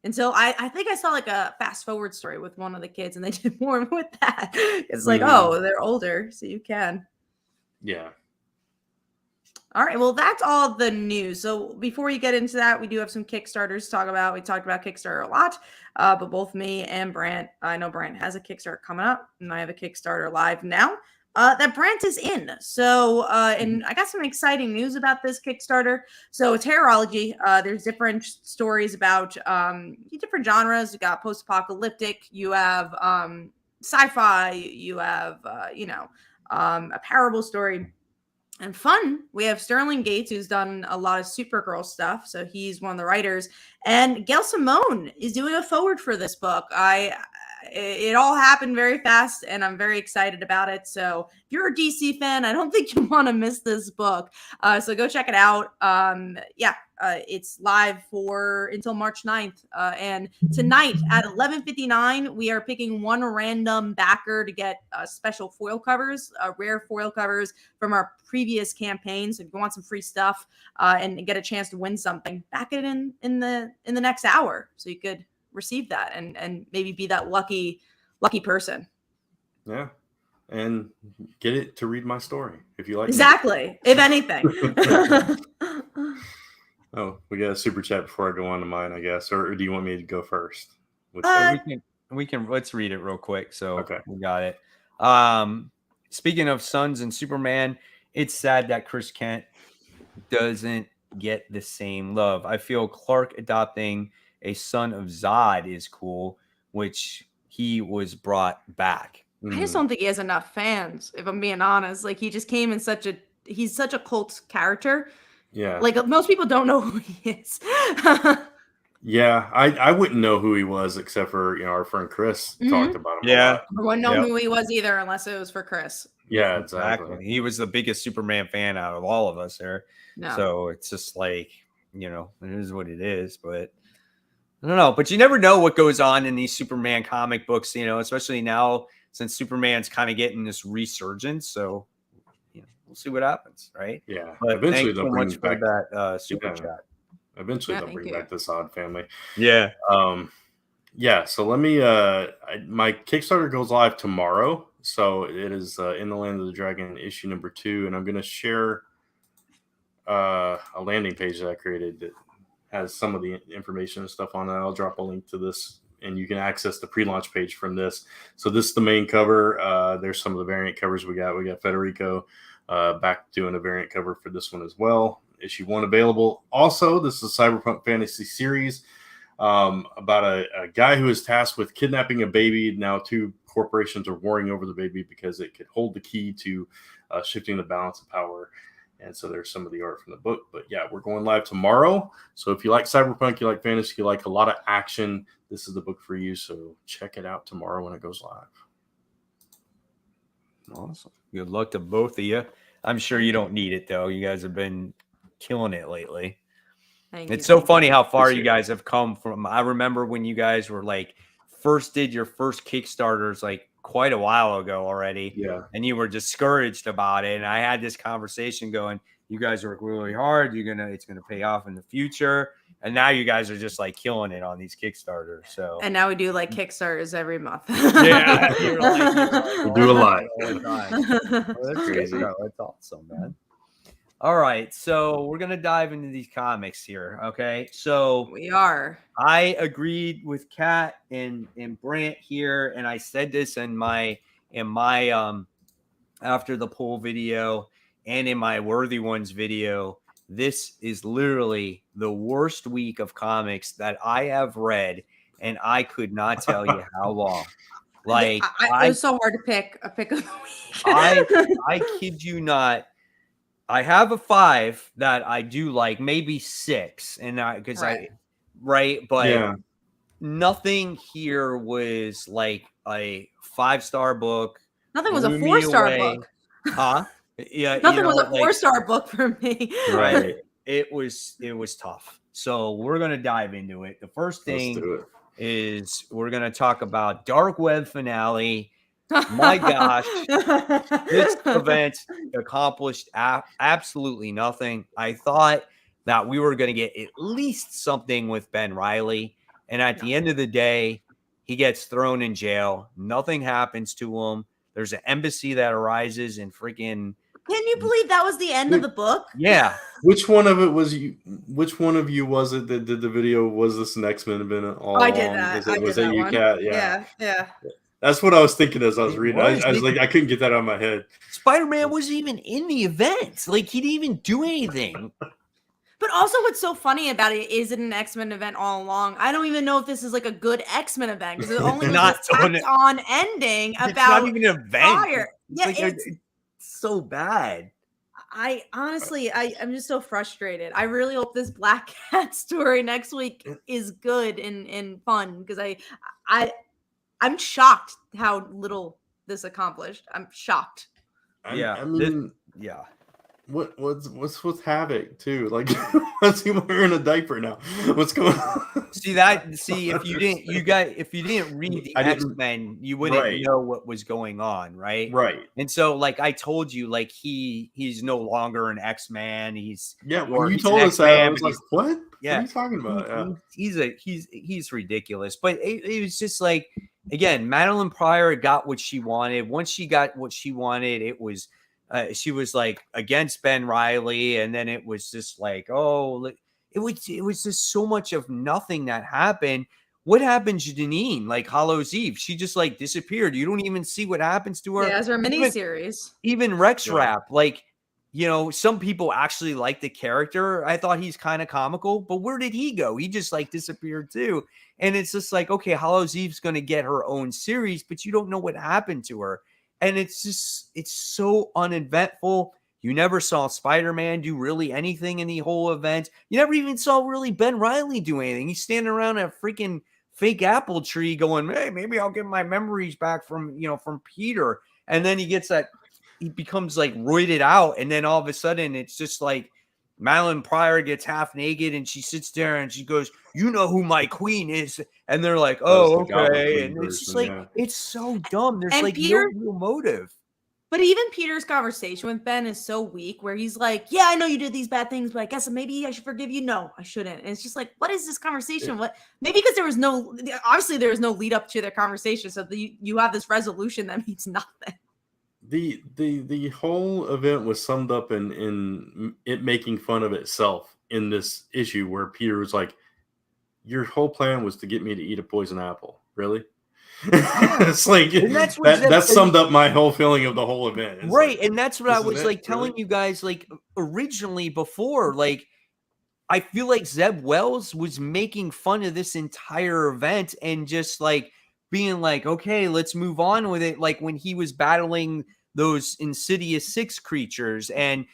Until I think I saw like a fast forward story with one of the kids, and they did more with that. It's like, oh, they're older, so you can. Yeah. All right. Well, that's all the news. So before we get into that, we do have some Kickstarters to talk about. We talked about Kickstarter a lot, but both me and Brant, I know Brant has a Kickstarter coming up, and I have a Kickstarter live now. That Brant is in. So, and I got some exciting news about this Kickstarter. So Terrorology, there's different stories about different genres. You got post-apocalyptic, you have sci-fi, you have, a parable story. And fun, we have Sterling Gates, who's done a lot of Supergirl stuff. So he's one of the writers. And Gail Simone is doing a forward for this book. It all happened very fast, and I'm very excited about it. So if you're a DC fan, I don't think you want to miss this book. So go check it out. It's live until March 9th. And tonight at 11:59, we are picking one random backer to get special foil covers, rare foil covers from our previous campaign. So if you want some free stuff and get a chance to win something, back it in the next hour, so you could receive that and maybe be that lucky person. Yeah. And get it to read my story if you like. Exactly. If anything. Oh, we got a super chat before I go on to mine, I guess. Or do you want me to go first? We can let's read it real quick. So okay. We got it. Speaking of Sons and Superman, it's sad that Chris Kent doesn't get the same love. I feel Clark adopting a son of Zod is cool, which he was brought back. I just don't think he has enough fans, if I'm being honest. Like, he just came in he's such a cult character. Yeah. Like, most people don't know who he is. Yeah, I wouldn't know who he was except for our friend Chris talked about him a lot. I wouldn't know who he was either unless it was for Chris. Yeah, exactly. He was the biggest Superman fan out of all of us there. No. So it's just like, it is what it is. But I don't know. But you never know what goes on in these Superman comic books, especially now since Superman's kind of getting this resurgence. So, we'll see what happens, right? Yeah. But Eventually thanks so much for that super chat. Eventually they'll bring back this Odd Family. Yeah. Yeah. So let me. My Kickstarter goes live tomorrow. So it is In the Land of the Dragon issue number 2, and I'm going to share a landing page that I created that has some of the information and stuff on it. I'll drop a link to this, and you can access the pre-launch page from this. So this is the main cover. There's some of the variant covers we got. We got Federico back doing a variant cover for this one as well. Issue 1 available. Also, this is a cyberpunk fantasy series about a guy who is tasked with kidnapping a baby. Now 2 corporations are warring over the baby because it could hold the key to shifting the balance of power. And so there's some of the art from the book. But yeah, we're going live tomorrow. So if you like cyberpunk, you like fantasy, you like a lot of action, this is the book for you. So check it out tomorrow when it goes live. Awesome. Good luck to both of you. I'm sure you don't need it, though. You guys have been killing it lately. It's so funny how far you guys have come from. I remember when you guys were like first did your first Kickstarters like quite a while ago already. Yeah. And you were discouraged about it. And I had this conversation going, you guys work really hard. It's gonna pay off in the future. And now you guys are just like killing it on these Kickstarters. So and now we do like Kickstarters every month. Yeah, we do a lot. That's crazy. That's awesome, man. All right, so we're gonna dive into these comics here. Okay, so we are. I agreed with Kat and Brant here, and I said this in my after the poll video and in my Worthy Ones video. This is literally the worst week of comics that I have read, and I could not tell you how long. Like it was so hard to pick a pick of the week. I kid you not. I have a 5 that I do like, maybe 6, and but nothing here was like a 5-star book. Nothing was a 4-star book. Huh? Yeah. Nothing was a 4-star book for me. Right. It was tough. So we're gonna dive into it. The first thing is we're gonna talk about Dark Web Finale. My gosh, this event accomplished absolutely nothing. I thought that we were going to get at least something with Ben Reilly. And at the end of the day, he gets thrown in jail. Nothing happens to him. There's an embassy that arises in freaking. Can you believe that was the end of the book? Yeah. Which one of it was you? Which one of you was it that did the video? Was this an X-Men event all I along? did that. Was it you, Kat? Yeah. That's what I was thinking as I was reading. I was like, I couldn't get that out of my head. Spider-Man wasn't even in the event. Like, he didn't even do anything. But also what's so funny about it is it an X-Men event all along. I don't even know if this is like a good X-Men event because it only was a on ending about it's not even an event. Fire. It's so bad. I honestly, I'm just so frustrated. I really hope this Black Cat story next week is good and fun because I'm shocked how little this accomplished. I'm shocked. I mean, What's with Havoc too? Like, what's he wearing a diaper now? What's going on? See if you didn't read the X-Men, you wouldn't know what was going on, right? Right. And so, like I told you, like he's no longer an X-Man. When you told us that, I was like, what? Yeah. What are you talking about? He's ridiculous. But it was just like, again, Madeline Pryor got what she wanted. Once she got what she wanted, it was. She was like against Ben Reilly, and then it was just like, it was just so much of nothing that happened. What happened to Janine? Like Hallows Eve, she just like disappeared. You don't even see what happens to her. Yeah, as our miniseries. Even Rex Rap, like some people actually like the character. I thought he's kind of comical, but where did he go? He just like disappeared too. And it's just like, okay, Hallows Eve's going to get her own series, but you don't know what happened to her. And it's so uneventful. You never saw Spider-Man do really anything in the whole event. You never even saw really Ben Reilly do anything. He's standing around a freaking fake apple tree going, hey, maybe I'll get my memories back from, from Peter. And then he becomes like roided out. And then all of a sudden it's just like Madeline Pryor gets half naked and she sits there and she goes, you know who my queen is. And they're like, oh, okay. And it's just like, it's so dumb. There's like Peter, no real motive. But even Peter's conversation with Ben is so weak where he's like, yeah, I know you did these bad things, but I guess maybe I should forgive you. No, I shouldn't. And it's just like, what is this conversation? What? Maybe because there was no lead up to their conversation. So you have this resolution that means nothing. The whole event was summed up in it making fun of itself in this issue where Peter was like, your whole plan was to get me to eat a poison apple. Really? It's like that summed up my whole feeling of the whole event. It's right. Like, and that's what I was like telling you guys, like originally before, like I feel like Zeb Wells was making fun of this entire event and just like being like, okay, let's move on with it. Like when he was battling those Insidious 6 creatures and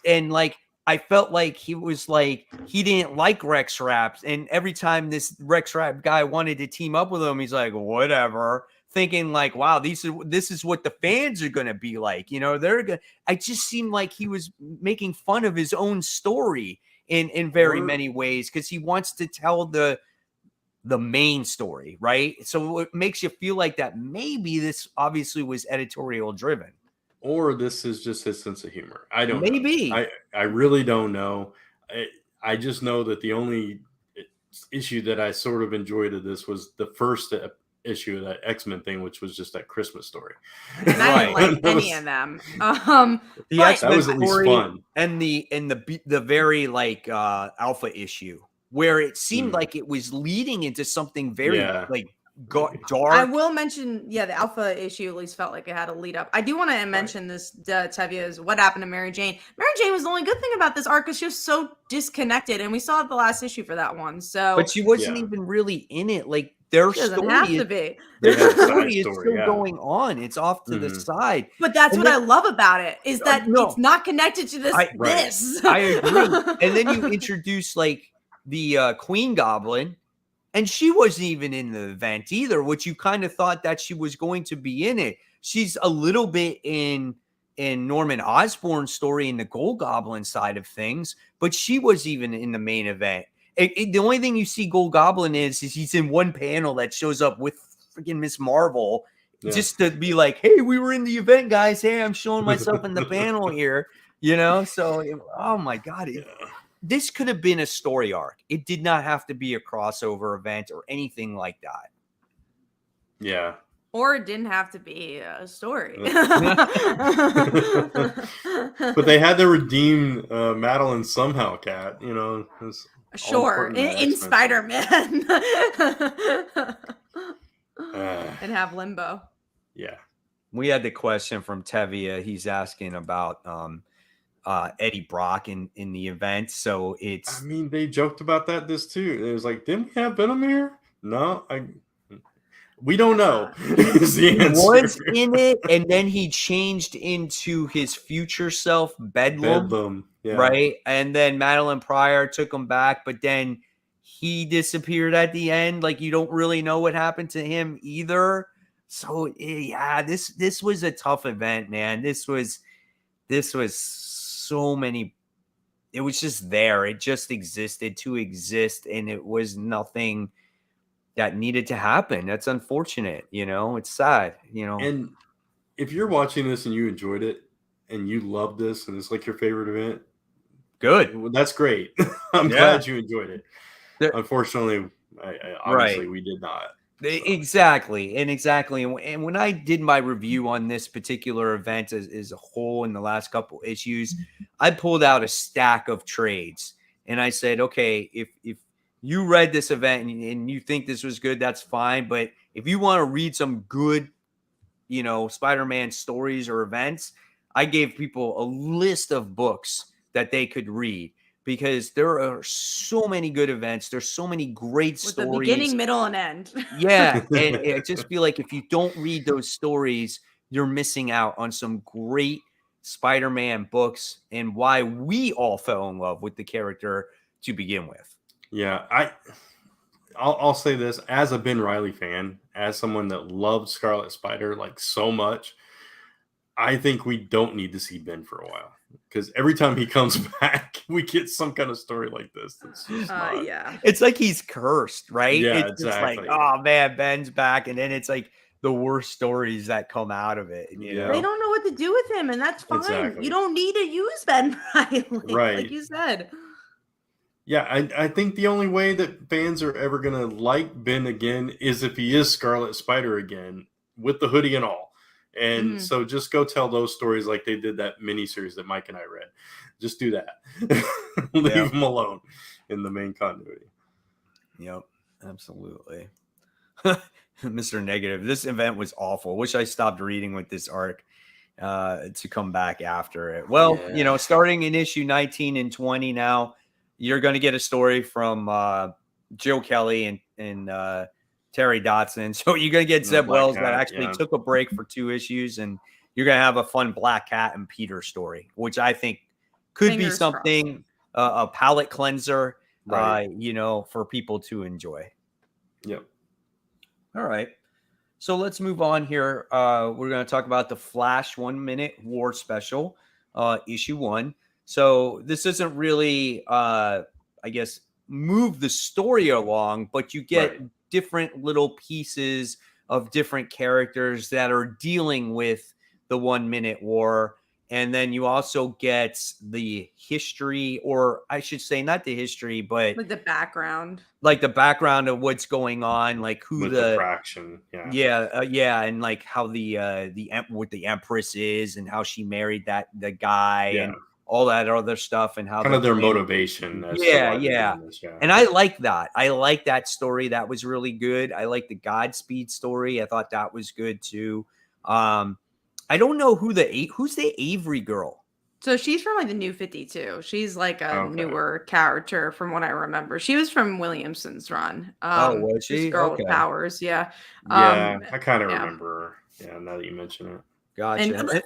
like I felt like he was like he didn't like Rex Raps, and every time this Rex Rap guy wanted to team up with him, he's like, whatever, thinking like, wow, this is what the fans are gonna be like, they're gonna. I just seemed like he was making fun of his own story in very many ways because he wants to tell the main story, right? So it makes you feel like that maybe this obviously was editorial driven. Or this is just his sense of humor. I don't maybe. know. I really don't know. I just know that the only issue that I sort of enjoyed of this was the first issue of that X-Men thing, which was just that Christmas story. And I didn't like any of them. The X-Men that was at least fun. And the very like Alpha issue where it seemed like it was leading into something very like dark. I will mention, the Alpha issue at least felt like it had a lead up. I do want to mention this, Tevia's What Happened to Mary Jane. Mary Jane was the only good thing about this arc because she was so disconnected, and we saw the last issue for that one. So, but she wasn't even really in it. Like their story have to be. Their story is still going on. It's off to the side. But that's what I love about it is that it's not connected to this. I agree. And then you introduce like the Queen Goblin. And she wasn't even in the event either, which you kind of thought that she was going to be in it. She's a little bit in Norman Osborn's story in the Gold Goblin side of things, but she was even in the main event. The only thing you see Gold Goblin is he's in one panel that shows up with freaking Miss Marvel just to be like, hey, we were in the event, guys. Hey, I'm showing myself in the panel here, So, oh my God. This could have been a story arc. It did not have to be a crossover event or anything like that. Yeah. Or it didn't have to be a story. But they had to redeem Madeline somehow, Kat. Sure. In Spider-Man. And have Limbo. Yeah. We had the question from Tevia. He's asking about Eddie Brock in the event. So it's, I mean, they joked about this too. It was like, didn't we have Venom here? No, we don't know. Is the answer. He was in it, and then he changed into his future self, Bedlam. Right? And then Madeline Pryor took him back, but then he disappeared at the end. Like you don't really know what happened to him either. So yeah, this was a tough event, man. This was so many. It was just there. It just existed to exist, and it was nothing that needed to happen. That's unfortunate. It's sad. And if you're watching this and you enjoyed it and you love this and it's like your favorite event, good. Well, that's great. I'm glad you enjoyed it. Unfortunately, obviously we did not. Exactly. And when I did my review on this particular event as a whole in the last couple issues, I pulled out a stack of trades and I said, okay, if you read this event and you think this was good, that's fine. But if you want to read some good, Spider-Man stories or events, I gave people a list of books that they could read. Because there are so many good events. There's so many great stories. The beginning, middle, and end. Yeah. And I just feel like if you don't read those stories, you're missing out on some great Spider-Man books and why we all fell in love with the character to begin with. Yeah, I'll say this as a Ben Reilly fan, as someone that loved Scarlet Spider like so much. I think we don't need to see Ben for a while because every time he comes back, we get some kind of story like this. That's just not... Yeah. It's like he's cursed, right? Yeah, it's exactly. Just like, oh man, Ben's back, and then it's like the worst stories that come out of it. You know? They don't know what to do with him, and that's fine. Exactly. You don't need to use Ben Reilly, Right? Like you said. Yeah, I think the only way that fans are ever gonna like Ben again is if he is Scarlet Spider again with the hoodie and all. And so just go tell those stories like they did that miniseries that Mike and I read. Just do that. Leave them alone in the main continuity. Yep, absolutely. Mr. Negative. This event was awful. Wish I stopped reading with this arc to come back after it. Well, you know, starting in issue 19 and 20 now, you're going to get a story from Joe Kelly and Terry Dotson. So you're going to get Zeb Wells that actually took a break for 2 issues, and you're going to have a fun Black Cat and Peter story, which I think could be something, a palate cleanser, you know, for people to enjoy. Yep. All right. So let's move on here. We're going to talk about the Flash 1 Minute War Special, issue 1. So this isn't really, I guess, move the story along, but you get different little pieces of different characters that are dealing with the 1 minute war. And then you also get the history, or I should say not the history, but like the background, of what's going on, like who with the fraction. And like how what the Empress is and how she married the guy and all that other stuff, and how kind of their motivation. And I like that. I like that story. That was really good. I like the Godspeed story. I thought that was good too. I don't know who's the Avery girl. So she's from like the New 52. She's like a newer character from what I remember. She was from Williamson's run. Was she? Girl with powers. Yeah. I kind of remember her. Yeah, now that you mention it. Gotcha. And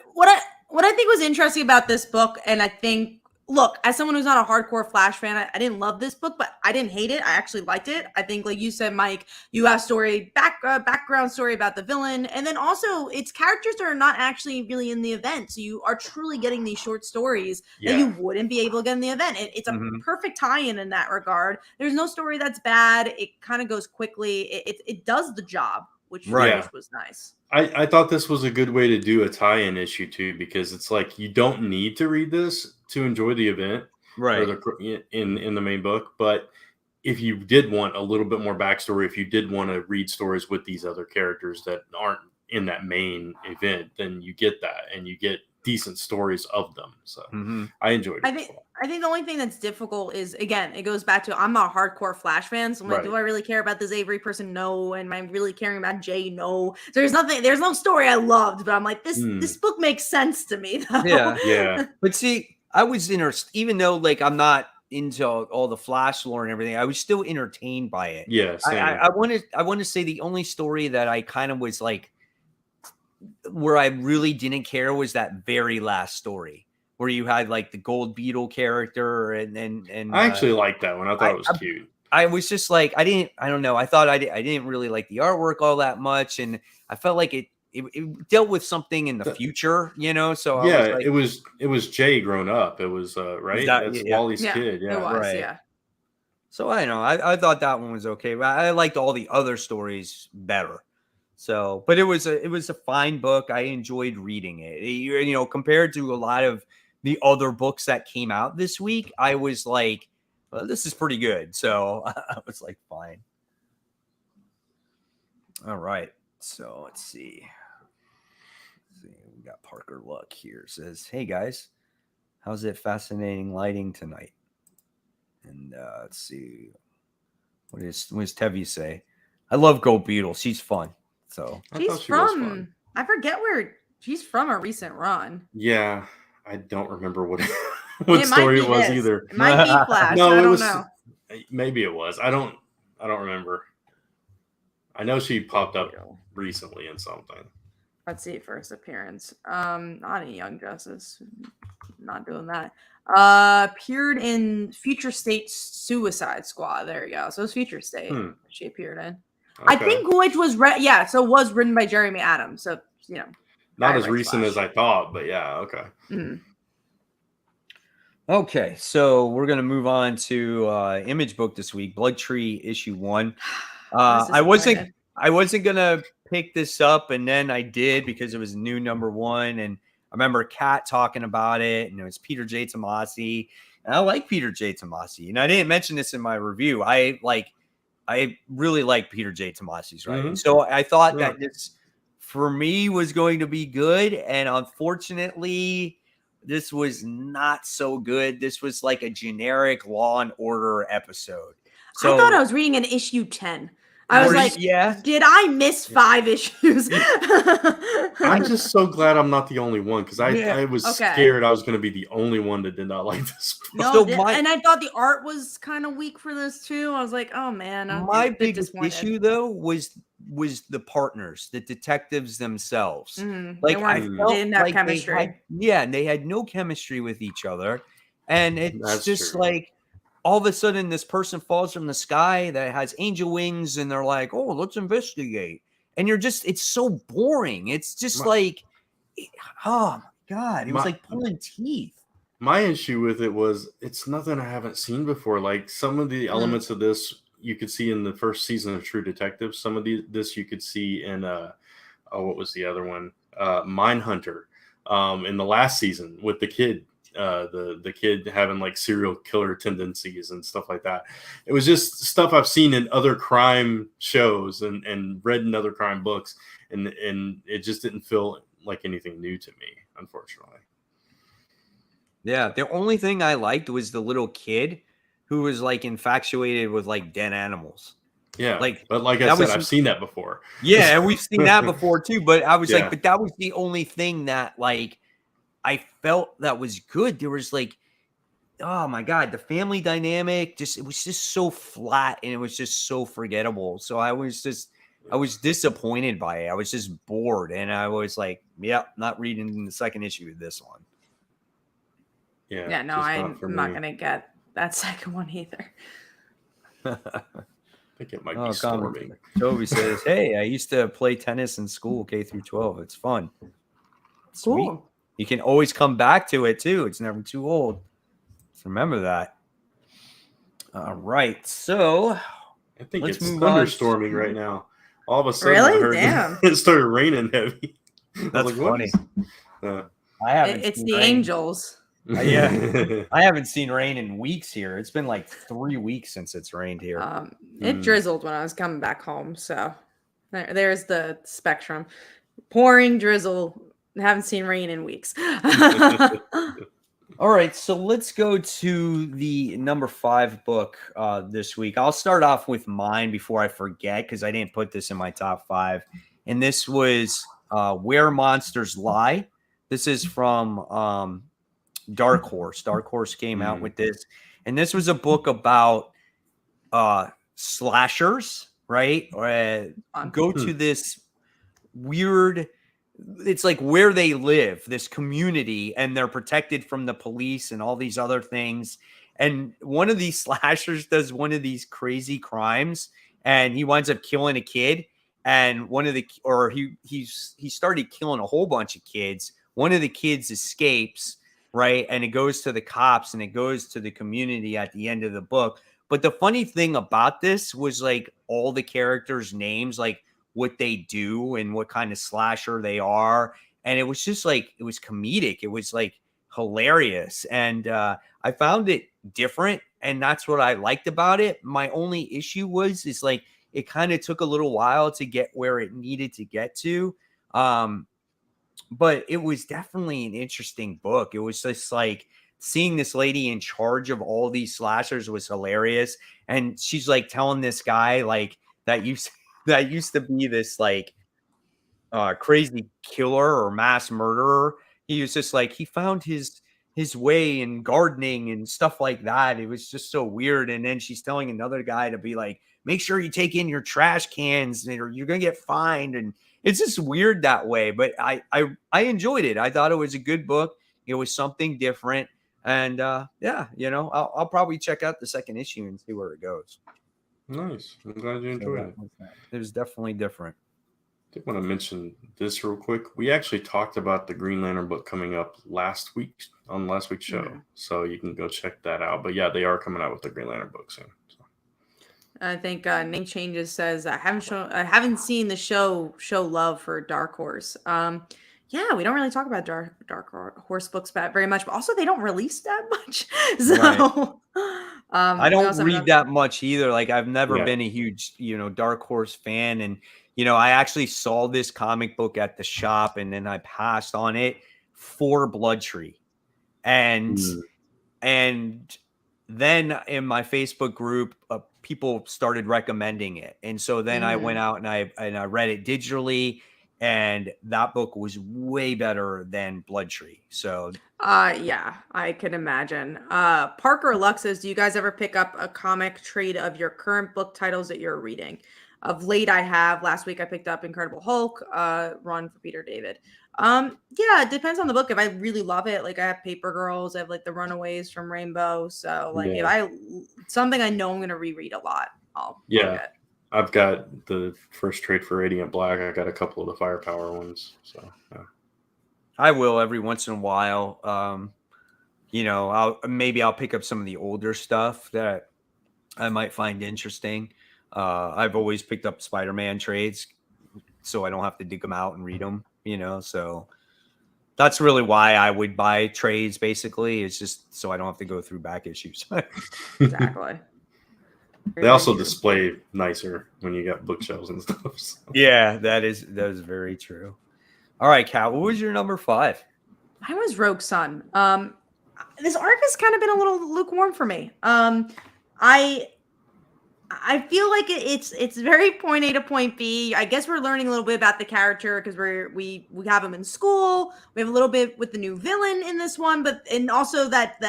what I think was interesting about this book, and I think, look, as someone who's not a hardcore Flash fan, I didn't love this book, but I didn't hate it. I actually liked it. I think, like you said, Mike, you have background story about the villain, and then also it's characters that are not actually really in the event. So you are truly getting these short stories that you wouldn't be able to get in the event. It's a perfect tie-in in that regard. There's no story that's bad. It kind of goes quickly. It does the job, which was nice. I thought this was a good way to do a tie-in issue too, because it's like you don't need to read this to enjoy the event, or in the main book. But if you did want a little bit more backstory, if you did want to read stories with these other characters that aren't in that main event, then you get that, and you get decent stories of them. So I enjoyed it. I think the only thing that's difficult is, again, it goes back to, I'm not a hardcore Flash fan. So I'm like, do I really care about this Avery person? No. And am I really caring about Jay? No. So there's no story I loved, but I'm like, this book makes sense to me though. Yeah. But see, I was interested, even though like I'm not into all the Flash lore and everything, I was still entertained by it. Yeah. I want to say the only story that I kind of was like, where I really didn't care was that very last story where you had like the Gold Beetle character and I actually liked that one. I thought it was cute. I was just like, I don't know. I thought I didn't really like the artwork all that much. And I felt like it dealt with something in the future, you know? So I was like, it was Jay grown up. It was right. That's Wally's kid. Yeah. It was, So I know, I thought that one was okay, but I liked all the other stories better. So, but it was a fine book. I enjoyed reading it. You know, compared to a lot of the other books that came out this week, I was like, well, this is pretty good. So I was like, fine. All right. So let's see. We got Parker Luck here. Says, hey guys, how's it fascinating lighting tonight? And let's see. What does Tevi say? I love Gold Beetle. She's fun. So she's from, I forget where she's from, a recent run. Yeah, I don't remember what story it was either. It might be Flash. No, I don't know. Maybe it was. I don't remember. I know she popped up recently in something. Let's see, first appearance. Not in Young Justice. Not doing that. Appeared in Future State Suicide Squad. There you go. So it's Future State. She appeared in. I think which was so it was written by Jeremy Adams. So not as recent as I thought, but yeah, okay. Mm-hmm. Okay, so we're gonna move on to Image book this week, Blood Tree issue 1. I wasn't gonna pick this up, and then I did because it was new number 1, and I remember Kat talking about it, and it was Peter J. Tomasi, and I like Peter J. Tomasi. And I didn't mention this in my review. I really like Peter J. Tomasi's writing, Mm-hmm. so I thought that this for me was going to be good, and unfortunately, this was not so good. This was like a generic Law and Order episode. So I thought I was reading an issue 10. I was like, did I miss 5 issues? I'm just so glad I'm not the only one, because I was scared I was going to be the only one that did not like this book. And I thought the art was kind of weak for this too. I was like, oh man. My biggest issue though was the partners, the detectives themselves. Mm-hmm. Like they didn't have chemistry. They had no chemistry with each other. And it's just like, all of a sudden, this person falls from the sky that has angel wings, and they're like, "Oh, let's investigate." And it's so boring. It's just like, oh my God, it was like pulling teeth. My issue with it was it's nothing I haven't seen before. Like some of the elements of this you could see in the first season of True Detective. Some of this you could see in what was the other one? Mindhunter. In the last season with the kid. The kid having like serial killer tendencies and stuff like that. It was just stuff I've seen in other crime shows and read in other crime books, and it just didn't feel like anything new to me, unfortunately. Yeah, the only thing I liked was the little kid who was like infatuated with like dead animals. Yeah, but like I said, I've seen that before. Yeah, and we've seen that before too. But I was like, but that was the only thing that like I felt that was good. There was like, oh my God, the family dynamic, it was just so flat, and it was just so forgettable. So I was disappointed by it. I was just bored, and I was like, not reading the second issue of this one. Yeah, no, I'm not going to get that second one either. I think it might be storming. Toby says, hey, I used to play tennis in school, K through 12. It's fun. Sweet. Cool. You can always come back to it too. It's never too old. So remember that. All right. So I think it's thunderstorming right now. All of a sudden, really? Damn. It started raining heavy. That's funny. It's the angels. I haven't seen rain in weeks here. It's been like 3 weeks since it's rained here. It drizzled when I was coming back home. So there's the spectrum. Pouring, drizzle. Haven't seen rain in weeks. All right, so let's go to the number 5 book this week. I'll start off with mine before I forget, because I didn't put this in my top 5. And this was Where Monsters Lie. This is from Dark Horse. Dark Horse came out with this. And this was a book about slashers, right? Go to this weird... It's like where they live, this community, and they're protected from the police and all these other things. And one of these slashers does one of these crazy crimes, and he winds up killing a kid. And he started killing a whole bunch of kids. One of the kids escapes, right? And it goes to the cops, and it goes to the community at the end of the book. But the funny thing about this was like all the characters' names, like what they do and what kind of slasher they are. And it was just like, it was comedic. It was like hilarious. And I found it different. And that's what I liked about it. My only issue is like, it kind of took a little while to get where it needed to get to. But it was definitely an interesting book. It was just like seeing this lady in charge of all these slashers was hilarious. And she's like telling this guy like that used to be this like crazy killer or mass murderer. He was just like, he found his way in gardening and stuff like that. It was just so weird. And then she's telling another guy to be like, make sure you take in your trash cans or you're going to get fined. And it's just weird that way. But I enjoyed it. I thought it was a good book. It was something different. And yeah, you know, I'll probably check out the second issue and see where it goes. Nice. I'm glad you enjoyed it. It was definitely different. I did want to mention this real quick. We actually talked about the Green Lantern book coming up last week on last week's show, so you can go check that out. But yeah, they are coming out with the Green Lantern book soon. So. I think Name Changes says I haven't seen the show love for Dark Horse. Yeah, we don't really talk about Dark Horse books very much, but also they don't release that much. So right. I don't read that much either. Like I've never been a huge, Dark Horse fan. And, I actually saw this comic book at the shop and then I passed on it for Blood Tree. And then in my Facebook group, people started recommending it. And so then I went out and I read it digitally. And that book was way better than Blood Tree. So yeah, I can imagine. Parker Luck says, do you guys ever pick up a comic trade of your current book titles that you're reading? Of late, I have. Last week, I picked up Incredible Hulk, run for Peter David. Yeah, it depends on the book. If I really love it, like I have Paper Girls, I have like The Runaways from Rainbow. So like if something I know I'm going to reread a lot, I'll get. I've got the first trade for Radiant Black. I got a couple of the Firepower ones. So yeah. I will every once in a while. I'll pick up some of the older stuff that I might find interesting. I've always picked up Spider-Man trades, so I don't have to dig them out and read them. So that's really why I would buy trades. Basically, it's just so I don't have to go through back issues. Exactly. They also display nicer when you got bookshelves and stuff. So. Yeah, that is very true. All right, Kat, what was your number 5? Mine was Rogue Sun. This arc has kind of been a little lukewarm for me. I feel like it's very point A to point B. I guess we're learning a little bit about the character because we have him in school. We have a little bit with the new villain in this one, and also that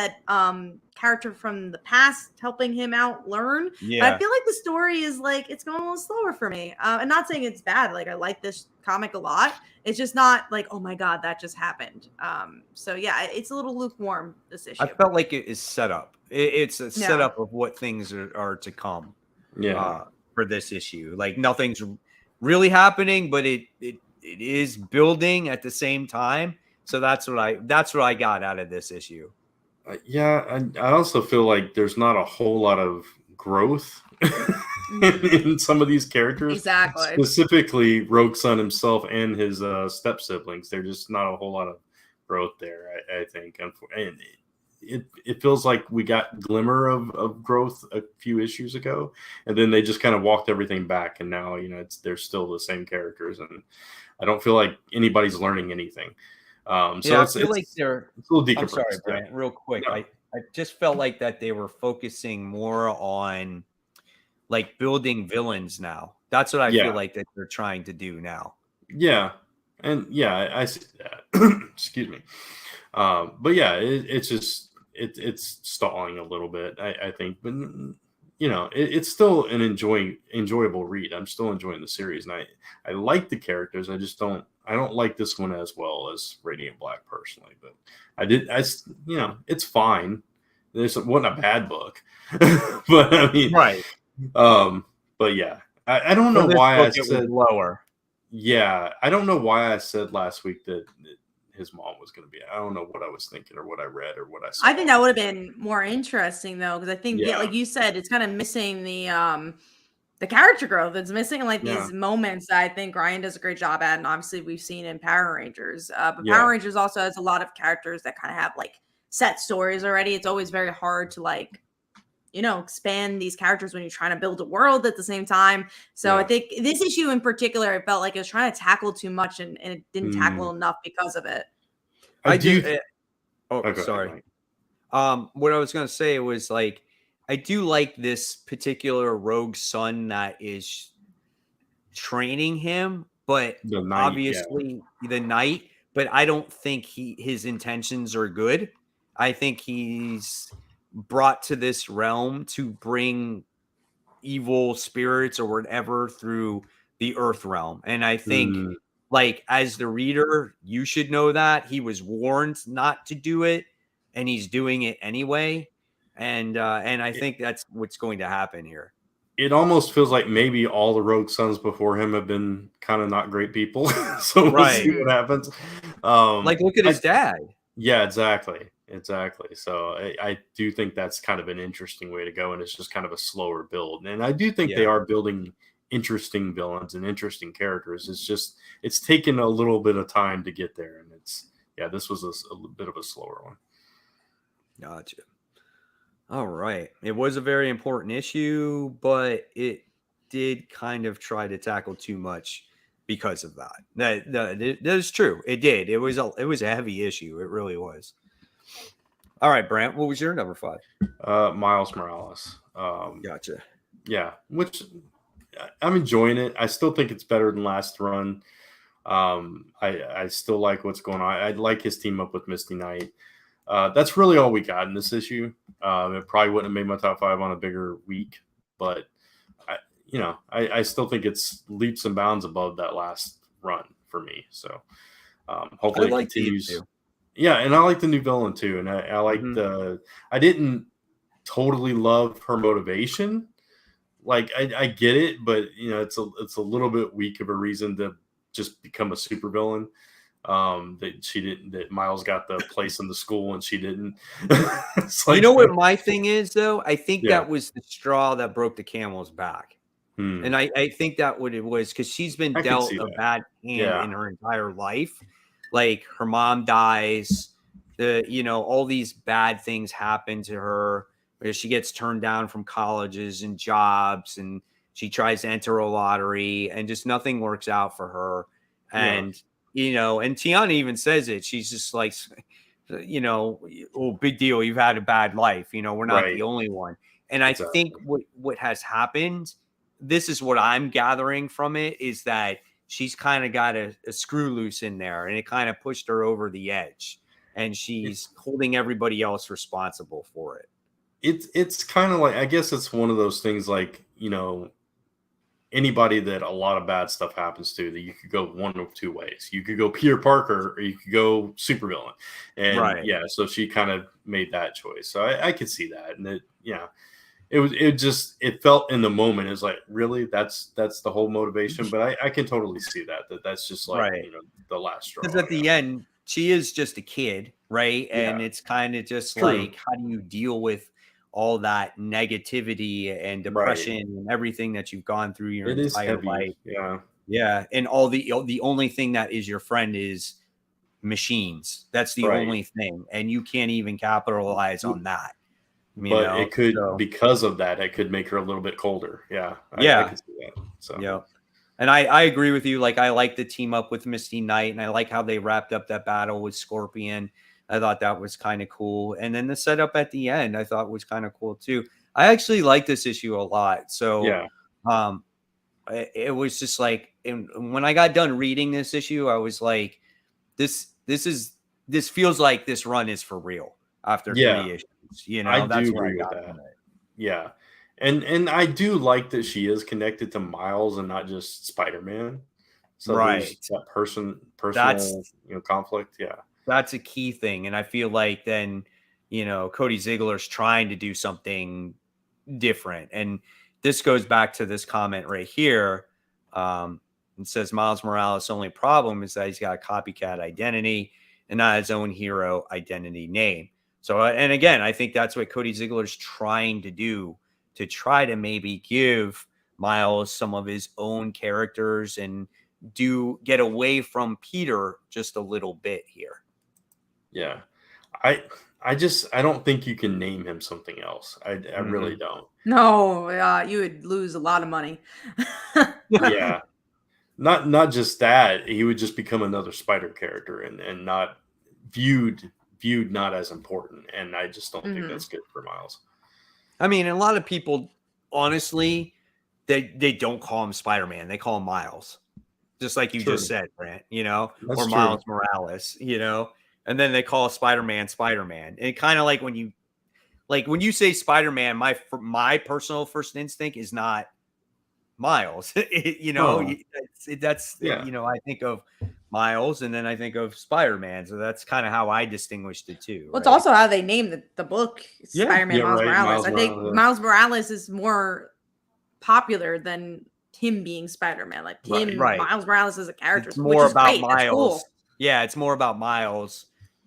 character from the past helping him out learn. Yeah. But I feel like the story is like it's going a little slower for me. I'm not saying it's bad. Like I like this comic a lot. It's just not like, oh my God, that just happened. So yeah, it's a little lukewarm, this issue. I felt like it is set up. It's a setup of what things are to come. For this issue, like nothing's really happening, but it is building at the same time. So that's what I got out of this issue. I also feel like there's not a whole lot of growth in some of these characters. Exactly. Specifically, Rogue Sun himself and his step siblings. There's just not a whole lot of growth there. I think, and it feels like we got glimmer of growth a few issues ago, and then they just kind of walked everything back, and now they're still the same characters, and I don't feel like anybody's learning anything. I feel like they're a little decompressed. I'm sorry, Brent, real quick. No. I just felt like that they were focusing more on like building villains now. That's what I feel like that they're trying to do now. Yeah, and I see that. Excuse me. But yeah, it's just. It's stalling a little bit, I think, but it's still an enjoyable read. I'm still enjoying the series, and I like the characters. I don't like this one as well as Radiant Black personally, but it's fine. It wasn't a bad book, but I mean, right. But yeah, I don't know why I said lower. Yeah, I don't know why I said last week that his mom was going to be. I don't know what I was thinking or what I read or what I saw. I think that would have been more interesting though, because I think like you said, it's kind of missing the character growth. It's missing like these moments that I think Ryan does a great job at, and obviously we've seen in Power Rangers. But Power Rangers also has a lot of characters that kind of have like set stories already. It's always very hard to like expand these characters when you're trying to build a world at the same time. So I think this issue in particular, I felt like it was trying to tackle too much and it didn't tackle enough because of it. Sorry. What I was going to say was like, I do like this particular Rogue Son that is training him, but obviously the Knight, but I don't think his intentions are good. I think he's brought to this realm to bring evil spirits or whatever through the Earth realm. And I think like as the reader, you should know that he was warned not to do it, and he's doing it anyway. And I think that's what's going to happen here. It almost feels like maybe all the Rogue Sons before him have been kind of not great people. So we'll see what happens. Like, look at his dad. Yeah, exactly. So I do think that's kind of an interesting way to go, and it's just kind of a slower build. And I do think they are building interesting villains and interesting characters. It's taken a little bit of time to get there, and this was a bit of a slower one. Gotcha. All right. It was a very important issue, but it did kind of try to tackle too much because of that. That is true. It did. It was a heavy issue. It really was. All right, Brant, what was your number 5? Miles Morales. Gotcha. Yeah, which I'm enjoying it. I still think it's better than last run. I still like what's going on. I like his team up with Misty Knight. That's really all we got in this issue. It probably wouldn't have made my top 5 on a bigger week, but I still think it's leaps and bounds above that last run for me. So hopefully it continues. Yeah, and I like the new villain too, and I like I didn't totally love her motivation. Like I get it, but it's a little bit weak of a reason to just become a supervillain. That Miles got the place in the school and she didn't. Like, what my thing is though? I think that was the straw that broke the camel's back. And I think that what it was, because she's been dealt a bad hand in her entire life. Like, her mom dies, all these bad things happen to her, where she gets turned down from colleges and jobs, and she tries to enter a lottery, and just nothing works out for her. And and Tiana even says it. She's just like, oh, big deal. You've had a bad life. We're not the only one. And I think what has happened, this is what I'm gathering from it, is that she's kind of got a screw loose in there, and it kind of pushed her over the edge, and she's holding everybody else responsible for it. It's kind of like, I guess it's one of those things, like, anybody that a lot of bad stuff happens to, that you could go one of two ways. You could go Peter Parker, or you could go supervillain. And so she kind of made that choice. So I could see that. And it felt in the moment, it was like, really, that's the whole motivation. But I can totally see that's just like, the last straw. Because at the end, she is just a kid, right? And it's kind of just like, how do you deal with all that negativity and depression and everything that you've gone through your entire life? Yeah. And all the only thing that is your friend is machines. That's the only thing. And you can't even capitalize on that. But it could, because of that, it could make her a little bit colder. I could see that. So and I agree with you. Like, I like the team up with Misty Knight, and I like how they wrapped up that battle with Scorpion. I thought that was kind of cool. And then the setup at the end, I thought was kind of cool too. I actually like this issue a lot. So it was just like, and when I got done reading this issue, I was like, this feels like this run is for real after 3 issues. I that's do where agree I got with that. from it. Yeah. And I do like that she is connected to Miles and not just Spider-Man. So there's that personal conflict. Yeah. That's a key thing. And I feel like then, Cody Ziegler's trying to do something different. And this goes back to this comment right here. It says Miles Morales' only problem is that he's got a copycat identity and not his own hero identity name. So, and again, I think that's what Cody Ziegler's trying to do, to try to maybe give Miles some of his own characters and get away from Peter just a little bit here. Yeah. I don't think you can name him something else. I really don't. No, you would lose a lot of money. Yeah. Not just that, he would just become another Spider character and not viewed not as important. And I just don't think that's good for Miles. I mean, a lot of people, honestly, they don't call him Spider-Man. They call him Miles. Just like you just said, Brant, That's or Miles Morales, and then they call Spider-Man. And kind of like when you say Spider-Man, my personal first instinct is not Miles. That's Yeah. I think of Miles, and then I think of Spider-Man. So that's kind of how I distinguished the two. Well, it's right? also how they named the book Yeah. Spider-Man Yeah, Miles right, Morales. Miles I think Morales, yeah. Miles Morales is more popular than him being Spider-Man. Like him, Right. Miles Morales as a character, It's more which is about great. That's Miles. cool. Yeah, it's more about Miles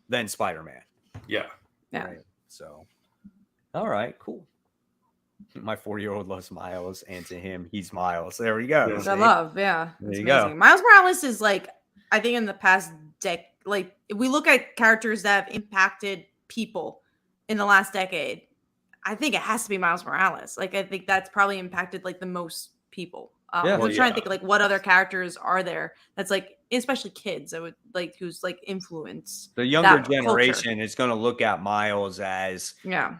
than Spider-Man. Yeah. Yeah. Right. So, all right, cool. My 4-year-old loves Miles, and to him, he's Miles. There we go. Yeah. Which I See? love. Yeah. There It's you amazing. go. Miles Morales is like, I think in the past like if we look at characters that have impacted people in the last decade, I think it has to be Miles Morales. Like I think that's probably impacted like the most people. Yeah. I'm Well, trying to yeah. think like what other characters are there that's like, especially kids, I would like who's like influenced The younger that culture. generation is going to look at Miles as, Yeah.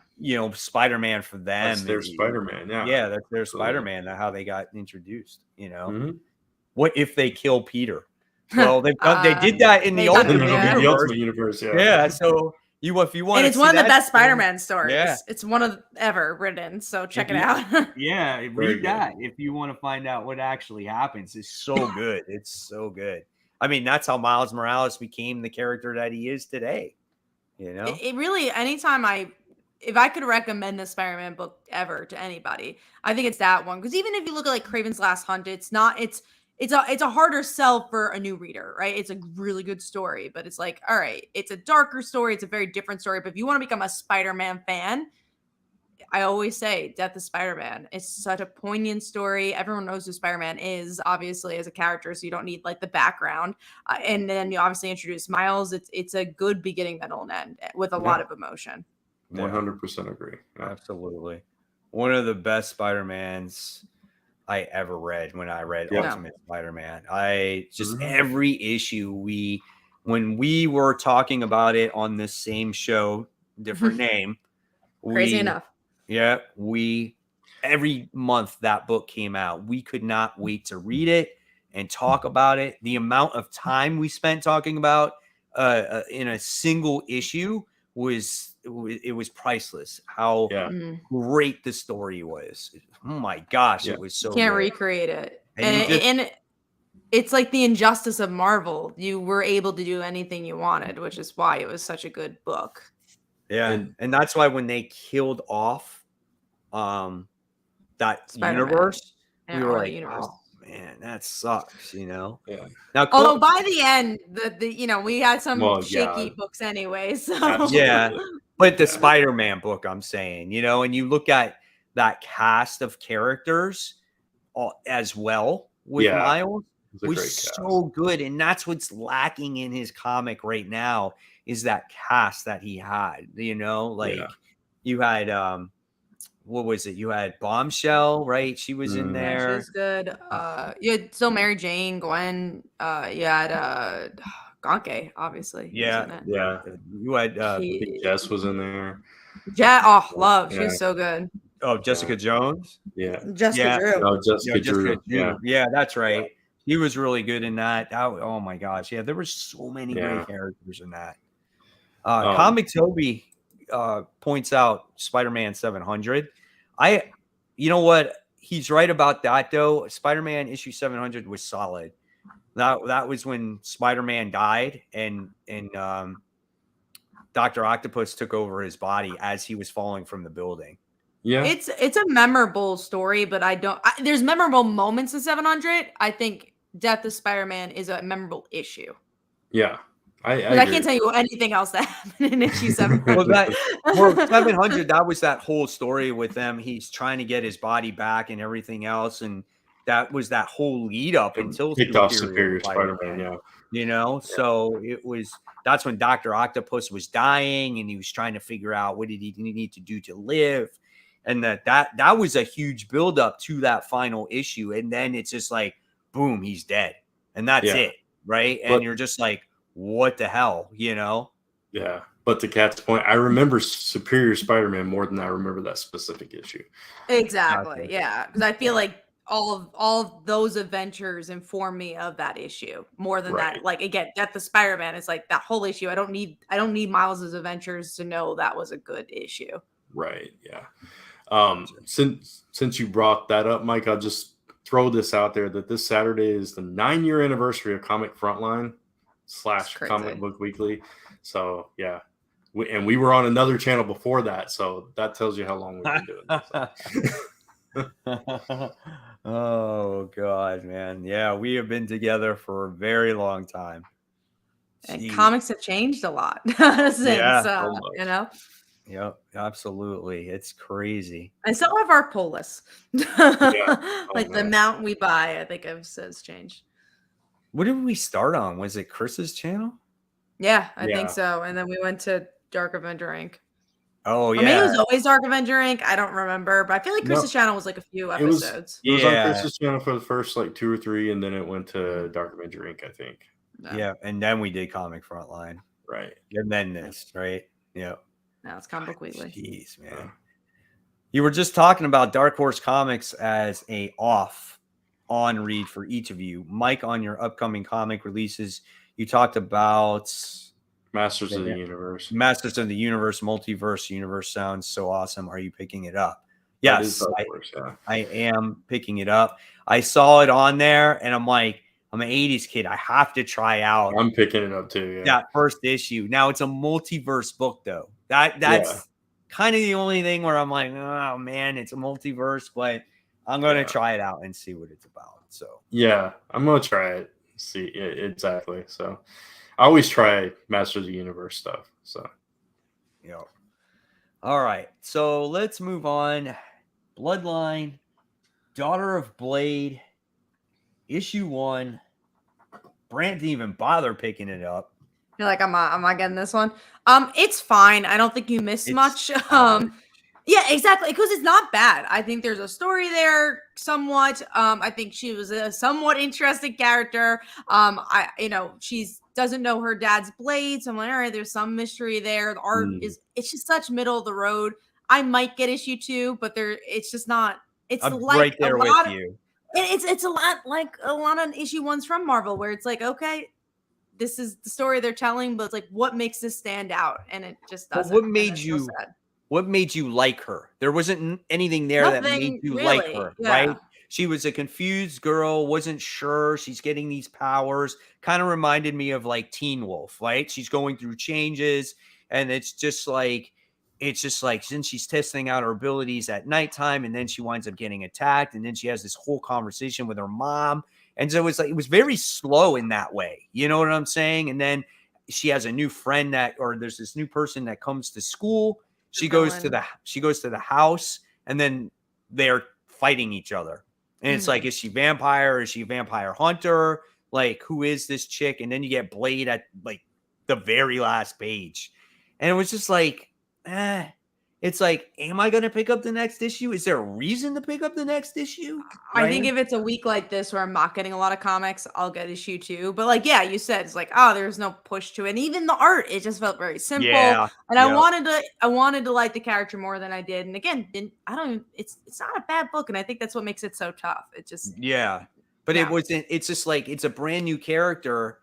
Spider-Man for them. That's their Spider-Man. Yeah. Yeah, that's their Absolutely. Spider-Man. That's how they got introduced. Mhm. What if they kill Peter? Well, they did that in the they done it, Ultimate yeah. The Universe. Ultimate Universe. Yeah. Yeah, so if you want, And it's one of the best Spider-Man stories. Yeah. It's one of ever written. So check it you- out. Yeah, Very read good. that if you want to find out what actually happens. It's so good. It's so good. I mean, that's how Miles Morales became the character that he is today. It really, anytime if I could recommend a Spider-Man book ever to anybody, I think it's that one. Because even if you look at like Kraven's Last Hunt, it's a harder sell for a new reader, right? It's a really good story, but it's like, all right, it's a darker story. It's a very different story. But if you want to become a Spider-Man fan, I always say Death of Spider-Man. It's such a poignant story. Everyone knows who Spider-Man is, obviously, as a character, so you don't need like the background. And then you obviously introduce Miles. It's a good beginning, middle, and end with a lot of emotion. 100% agree. Yeah. Absolutely. One of the best Spider-Mans I ever read when I read Yeah. Ultimate Spider-Man. I just Mhm. every issue when we were talking about it on this same show, different name. Crazy enough. Yeah, every month that book came out, we could not wait to read it and talk about it. The amount of time we spent talking about in a single issue was priceless. How Yeah. great the story was. Oh my gosh, Yeah. it was so Can't good. recreate it. And you And it's like the injustice of Marvel. You were able to do anything you wanted, which is why it was such a good book. Yeah, and that's why when they killed off that Spider-Man. universe, And we were or the like, universe. oh man, that sucks, Yeah. Now, Although by the end, we had some Well, shaky yeah. books anyway. So Absolutely. yeah, but the Yeah. Spider-Man book, I'm saying, and you look at that cast of characters as well with Yeah. Miles, It's a was great cast. so good, and that's what's lacking in his comic right now is that cast that he had. Like Yeah. you had what was it? You had Bombshell, right? She was in Mm. yeah, there. she's good. You had still Mary Jane, Gwen. You had Gonke, obviously. He was Yeah. in it. Yeah. You had He- Jess was in there. love. She Yeah. was so good. Jessica Jones. Yeah. Jessica Yeah. Drew. No, Jessica Drew. Yeah. Yeah, that's right. He was really good in that. Oh my gosh. Yeah, there were so many Yeah. great characters in that. Comic Toby points out Spider-Man 700. You know what? He's right about that though. Spider-Man issue 700 was solid. That was when Spider-Man died and Dr. Octopus took over his body as he was falling from the building. Yeah. It's a memorable story, but there's memorable moments in 700. I think Death of Spider-Man is a memorable issue. Yeah. I can't tell you anything else that happened in issue 700. Well, 700, that was that whole story with them. He's trying to get his body back and everything else. And that was that whole lead up until kicked off Superior Spider-Man. Yeah. So that's when Dr. Octopus was dying and he was trying to figure out what did he need to do to live. And that was a huge buildup to that final issue. And then it's just like, boom, he's dead. And that's it. Right. And you're just like, what the hell, Yeah. But to Kat's point, I remember Superior Spider-Man more than I remember that specific issue. Exactly. Gotcha. Yeah. Because I feel like all of those adventures inform me of that issue more than that. Like again, Death of Spider-Man is like that whole issue. I don't need Miles's adventures to know that was a good issue. Right. Yeah. Since you brought that up, Mike, I'll just throw this out there that this Saturday is the 9-year anniversary of Comic Frontline / crazy. Comic Book Weekly. So yeah, we were on another channel before that, so that tells you how long we've been doing this. Oh God, man. Yeah, we have been together for a very long time. And Jeez. comics have changed a lot since, you know. Yep, absolutely. It's crazy. I still have our pull list. Like the man. amount we buy, I think has changed. What did we start on? Was it Chris's channel? Yeah, I think so. And then we went to Dark Avenger Inc. Oh, Or maybe it was always Dark Avenger Inc. I don't remember, but I feel like Chris's channel was like a few episodes. It was on Chris's channel for the first like 2 or 3, and then it went to Dark Avenger Inc., I think. Yeah, and then we did Comic Frontline. Right. And then this, right? Yeah. Now it's Comic Book Weekly. Jeez, man. You were just talking about Dark Horse Comics as a on read for each of you. Mike, on your upcoming comic releases, you talked about Masters of the Universe. Masters of the Universe, Multiverse Universe sounds so awesome. Are you picking it up? Yes, I am picking it up. I saw it on there, and I'm like, I'm an 80s kid. I have to try out. I'm picking it up too. Yeah. That first issue. Now it's a multiverse book, though. That's kind of the only thing where I'm like, oh man, it's a multiverse, but I'm gonna try it out and see what it's about. So yeah, I'm gonna try it. See exactly. So I always try Masters of the Universe stuff. So yeah. All right. So let's move on. Bloodline, Daughter of Blade, issue 1. Brant didn't even bother picking it up. You're like, am I getting this one? It's fine. I don't think you missed much. Yeah, exactly. Because it's not bad. I think there's a story there somewhat. I think she was a somewhat interesting character. She's doesn't know her dad's blade. So I'm like, all right, there's some mystery there. The art it's just such middle of the road. I might get issue 2, but it's just not. It's I'm like right there with you. It's a lot like a lot of issue 1s from Marvel, where it's like, okay, this is the story they're telling, but it's like, what makes this stand out? And it just doesn't. What made you like her? There wasn't anything there that made you like her, right? She was a confused girl, wasn't sure. She's getting these powers. Kind of reminded me of like Teen Wolf, right? She's going through changes, and it's just like since she's testing out her abilities at nighttime, and then she winds up getting attacked, and then she has this whole conversation with her mom. And so it was very slow in that way. You know what I'm saying? And then she has a new friend there's this new person that comes to school. She goes to the house, and then they're fighting each other. And it's like, is she vampire? Is she a vampire hunter? Like, who is this chick? And then you get Blade at like the very last page. And it was just like, it's like, am I going to pick up the next issue? Is there a reason to pick up the next issue? Right? I think if it's a week like this where I'm not getting a lot of comics, I'll get issue 2. But like, yeah, you said it's like, oh, there's no push to it. And even the art, it just felt very simple. Yeah, and I wanted to like the character more than I did. And again, it's not a bad book. And I think that's what makes it so tough. It just it's just like, it's a brand new character.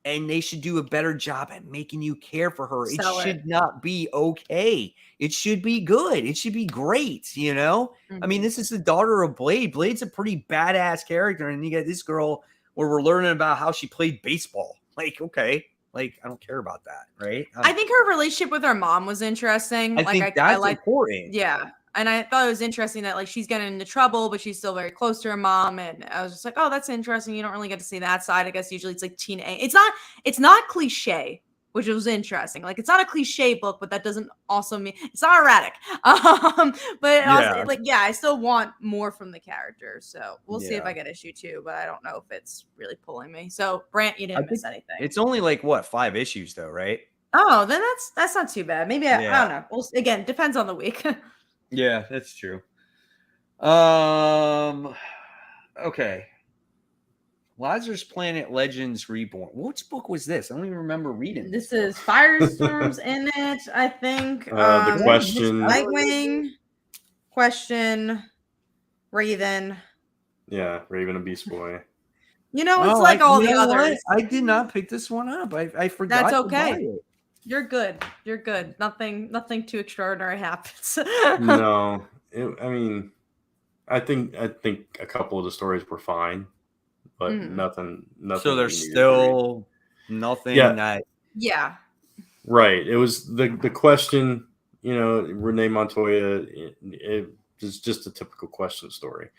And they should do a better job at making you care for her. It should not be okay. It should be good. It should be great, you know? I mean, this is the Daughter of Blade. Blade's a pretty badass character. And you get this girl where we're learning about how she played baseball. Like, okay. Like, I don't care about that, right? I think her relationship with her mom was interesting. I think that's important. Yeah. And I thought it was interesting that like she's getting into trouble, but she's still very close to her mom. And I was just like, oh, that's interesting. You don't really get to see that side. I guess usually it's like teenage. It's not cliche, which was interesting. Like, it's not a cliche book, but that doesn't also mean it's not erratic. I still want more from the character. So we'll see if I get issue 2, but I don't know if it's really pulling me. So Brant, you didn't miss anything. It's only like 5 issues though, right? Oh, then that's not too bad. Maybe I don't know. Well, again, depends on the week. Yeah, that's true. Okay. Lazarus Planet Legends Reborn. Which book was this? I don't even remember reading. This is Firestorm's in it, I think. The Question. Nightwing. Question. Raven. Yeah, Raven and Beast Boy. You know, it's like all the others. I did not pick this one up. I forgot. That's okay. You're good. You're good. Nothing too extraordinary happens. No. I mean, I think a couple of the stories were fine, but nothing. So That there's you needed to read. still nothing Yeah, that. Yeah. right. It was the question. You know, Renee Montoya. It was just a typical question story.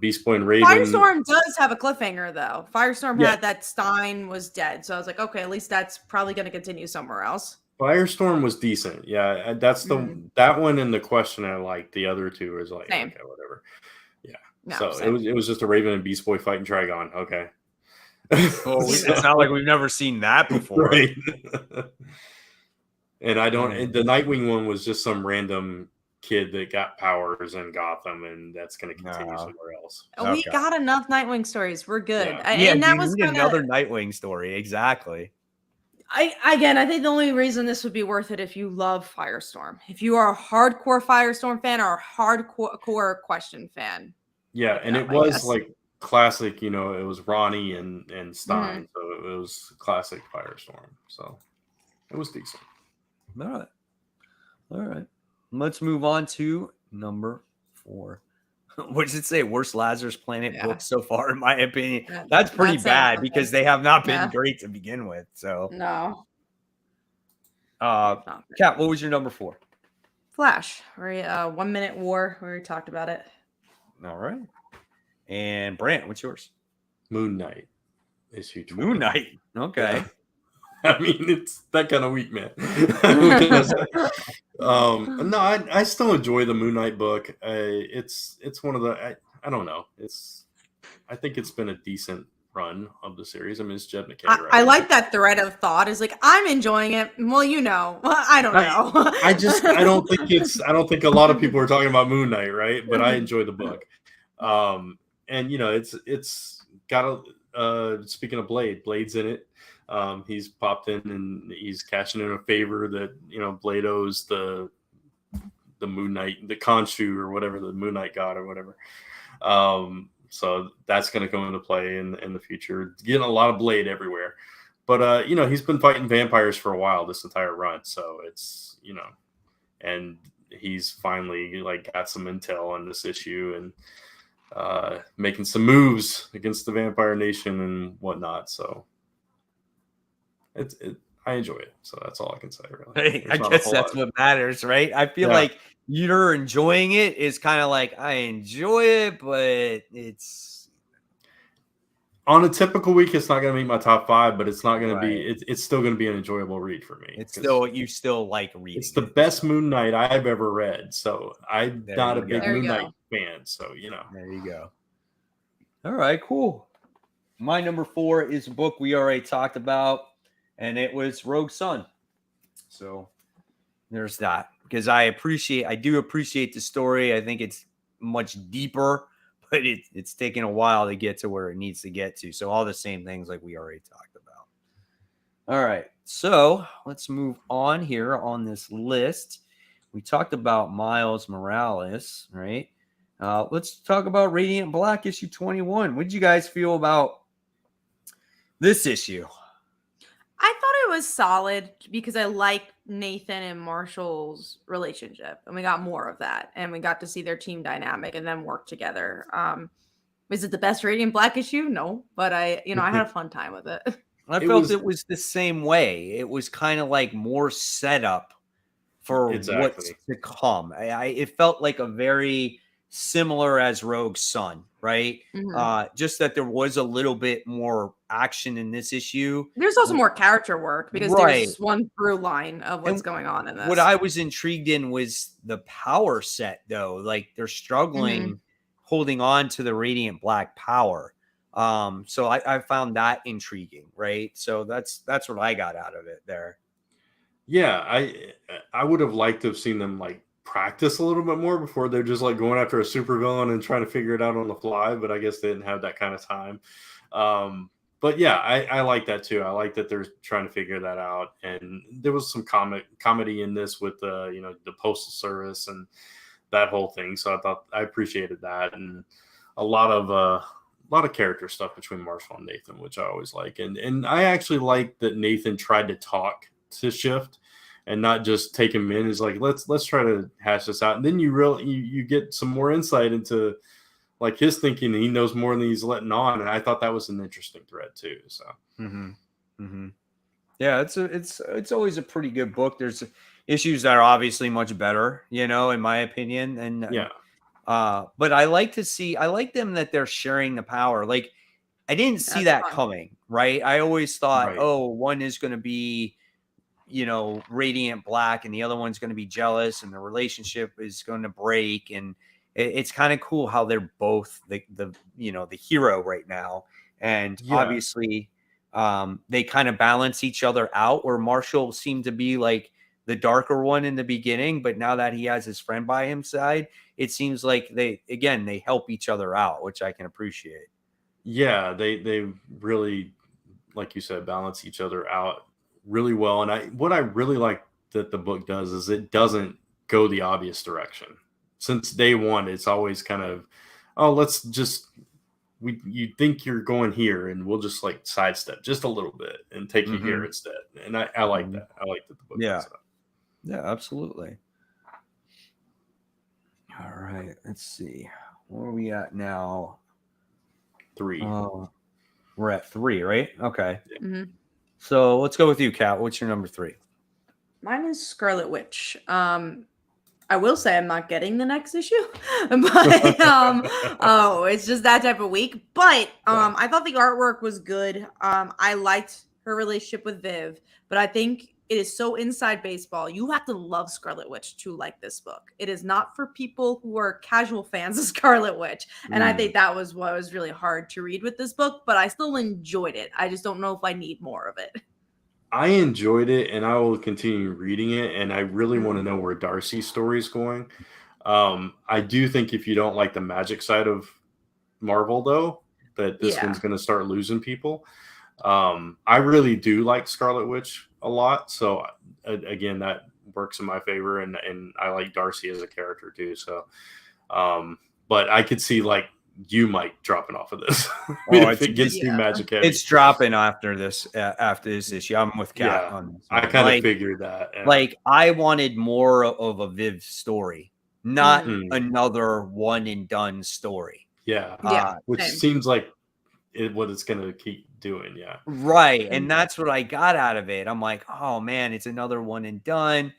Beast Boy and Raven. Firestorm does have a cliffhanger though. Firestorm Yeah. had that Stein was dead, so I was like, okay, at least that's probably going to continue somewhere else. Firestorm was decent. Yeah, that's that one and the question I liked. The other two is like, Same. okay, whatever. Yeah. No, So same. it was just a Raven and Beast Boy fighting Trigon. Okay. Well, it's not like we've never seen that before. Right. And I don't. And the Nightwing one was just some random kid that got powers in Gotham, and that's going to continue somewhere else. We got enough Nightwing stories. We're good. Yeah, And that was another Nightwing story. Exactly. I think the only reason this would be worth it if you love Firestorm. If you are a hardcore Firestorm fan or a hardcore Question fan. Yeah, and it was like classic, you know, it was Ronnie and Stein, so it was classic Firestorm. So it was decent. All right. Let's move on to number 4. What did it say? Worst Lazarus Planet book so far, in my opinion. That's pretty bad because they have not been great to begin with. So no. Kat, what was your number 4? Flash. 1 Minute War. We already talked about it. All right. And Brant, what's yours? Moon Knight issue 20. Moon Knight. Okay. Yeah. I mean, it's that kind of week, man. No, I still enjoy the Moon Knight book. It's one of the I don't know. I think it's been a decent run of the series. I mean, it's Jed McKay. I like that thread of thought. Is like I'm enjoying it. Well, you know, I don't know. I don't think a lot of people are talking about Moon Knight, right? But I enjoy the book. And you know, it's got a speaking of Blade's in it. He's popped in and he's cashing in a favor that, you know, Blade owes the Moon Knight, the Khonshu or whatever, the Moon Knight god or whatever. So that's going to come into play in the future. Getting a lot of Blade everywhere. But, you know, he's been fighting vampires for a while, this entire run. So it's, you know, and he's finally like got some intel on this issue and making some moves against the Vampire Nation and whatnot. So I enjoy it, so that's all I can say. Really, hey, I guess that's what matters, right? I feel like you're enjoying it is kind of like I enjoy it, but it's on a typical week. It's not going to meet my top 5, but it's not going to be. It's still going to be an enjoyable read for me. It's still you still like reading. It's the best Moon Knight I've ever read, so I'm not a big Moon Knight fan. So you know, there you go. All right, cool. My number 4 is a book we already talked about. And it was Rogue Sun. So there's that. Because I do appreciate the story. I think it's much deeper, but it's taken a while to get to where it needs to get to. So all the same things like we already talked about. All right. So let's move on here on this list. We talked about Miles Morales, right? Let's talk about Radiant Black issue 21. What did you guys feel about this issue? I thought it was solid because I like Nathan and Marshall's relationship, and we got more of that, and we got to see their team dynamic and them work together. Is it the best Radiant Black issue? No, but I had a fun time with it. I felt it was the same way. It was kind of like more setup for what's to come. It felt like a very similar as Rogue Sun, right? Just that there was a little bit more action in this issue. There's also more character work because there's one through line of what's going on in this. What I was intrigued in was the power set, though. Like they're struggling holding on to the Radiant Black power. So I found that intriguing, right? So that's what I got out of it there. Yeah, I would have liked to have seen them like practice a little bit more before they're just like going after a supervillain and trying to figure it out on the fly, but I guess they didn't have that kind of time. But yeah, I like that too. I like that they're trying to figure that out, and there was some comedy in this with the postal service and that whole thing. So I appreciated that, and a lot of character stuff between Marshall and Nathan, which I always like, and I actually like that Nathan tried to talk to Shift and not just take him in. Is like, let's try to hash this out. And then you get some more insight into like his thinking, and he knows more than he's letting on. And I thought that was an interesting thread too. So yeah, it's always a pretty good book. There's issues that are obviously much better, in my opinion. And but I like them that they're sharing the power. Like, I didn't see that coming, right? I always thought, one is going to be, radiant black, and the other one's going to be jealous, and the relationship is going to break. And it's kind of cool how they're both the hero right now. And obviously, they kind of balance each other out, where Marshall seemed to be like the darker one in the beginning, but now that he has his friend by his side, it seems like they help each other out, which I can appreciate. Yeah, they really, like you said, balance each other out really well. And what I really like that the book does is it doesn't go the obvious direction. Since day one, it's always kind of, let's just you think you're going here, and we'll just like sidestep just a little bit and take you here instead. And I like that. I like that the book does that. Yeah, absolutely. All right, let's see. Where are we at now? 3. We're at 3, right? Okay. Mm-hmm. So let's go with you, Kat. What's your number 3? Mine is Scarlet Witch. I will say I'm not getting the next issue, but it's just that type of week. But I thought the artwork was good. I liked her relationship with Viv, but I think it is so inside baseball. You have to love Scarlet Witch to like this book. It is not for people who are casual fans of Scarlet Witch. And I think that was what was really hard to read with this book, but I still enjoyed it. I just don't know if I need more of it. I enjoyed it, and I will continue reading it, and I really want to know where Darcy's story is going. I do think if you don't like the magic side of Marvel, though, that this one's going to start losing people. I really do like Scarlet Witch a lot, so again, that works in my favor, and I like Darcy as a character too. So, but I could see like you might dropping off of this if it gets too magic heavy. It's dropping after this issue. I'm with Kat on this. I kind of figured that. Yeah. Like, I wanted more of a Viv story, not another one and done story. Yeah, which seems like what it's going to keep doing. Yeah, right. And that's what I got out of it. I'm like, oh man, it's another one and done.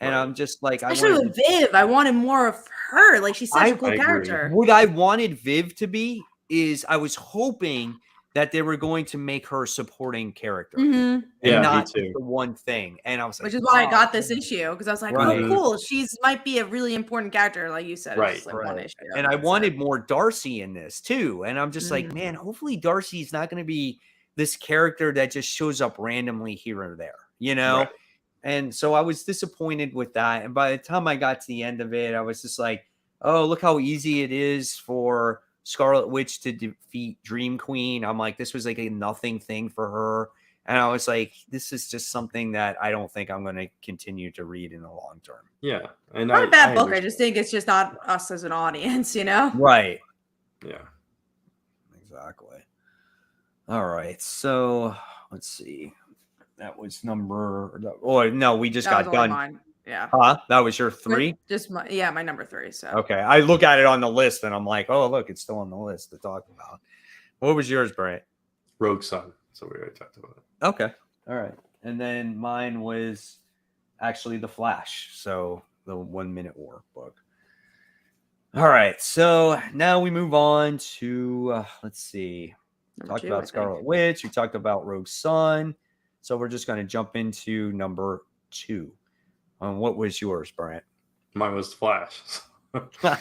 And I'm just like, especially with Viv, I wanted more of her. Like, she's such a cool character. What I wanted Viv to be is I was hoping that they were going to make her a supporting character and not the one thing. And I was like, which is why I got this issue, because I was like, oh, cool. She's might be a really important character, like you said. Right. It's like one issue. And I wanted more Darcy in this too. And I'm just like, man, hopefully Darcy's not going to be this character that just shows up randomly here or there, Right. And so I was disappointed with that. And by the time I got to the end of it, I was just like, oh, look how easy it is for Scarlet Witch to defeat Dream Queen. I'm like, this was like a nothing thing for her. And I was like, this is just something that I don't think I'm going to continue to read in the long term. Yeah. And not a bad book. I just think it's just not us as an audience, Right. Yeah. Exactly. All right. So let's see. That was number. Oh no, we just got done. Mine. Yeah. That was your 3. Just my number 3. So okay, I look at it on the list and I'm like, oh look, it's still on the list to talk about. What was yours, Brant? Rogue Sun. So we already talked about it. Okay. All right. And then mine was actually The Flash. So the 1 Minute War book. All right. So now we move on to let's see. Talked about Scarlet Witch. We talked about Rogue Sun. So we're just going to jump into number 2. What was yours, Brant? Mine was Flash. How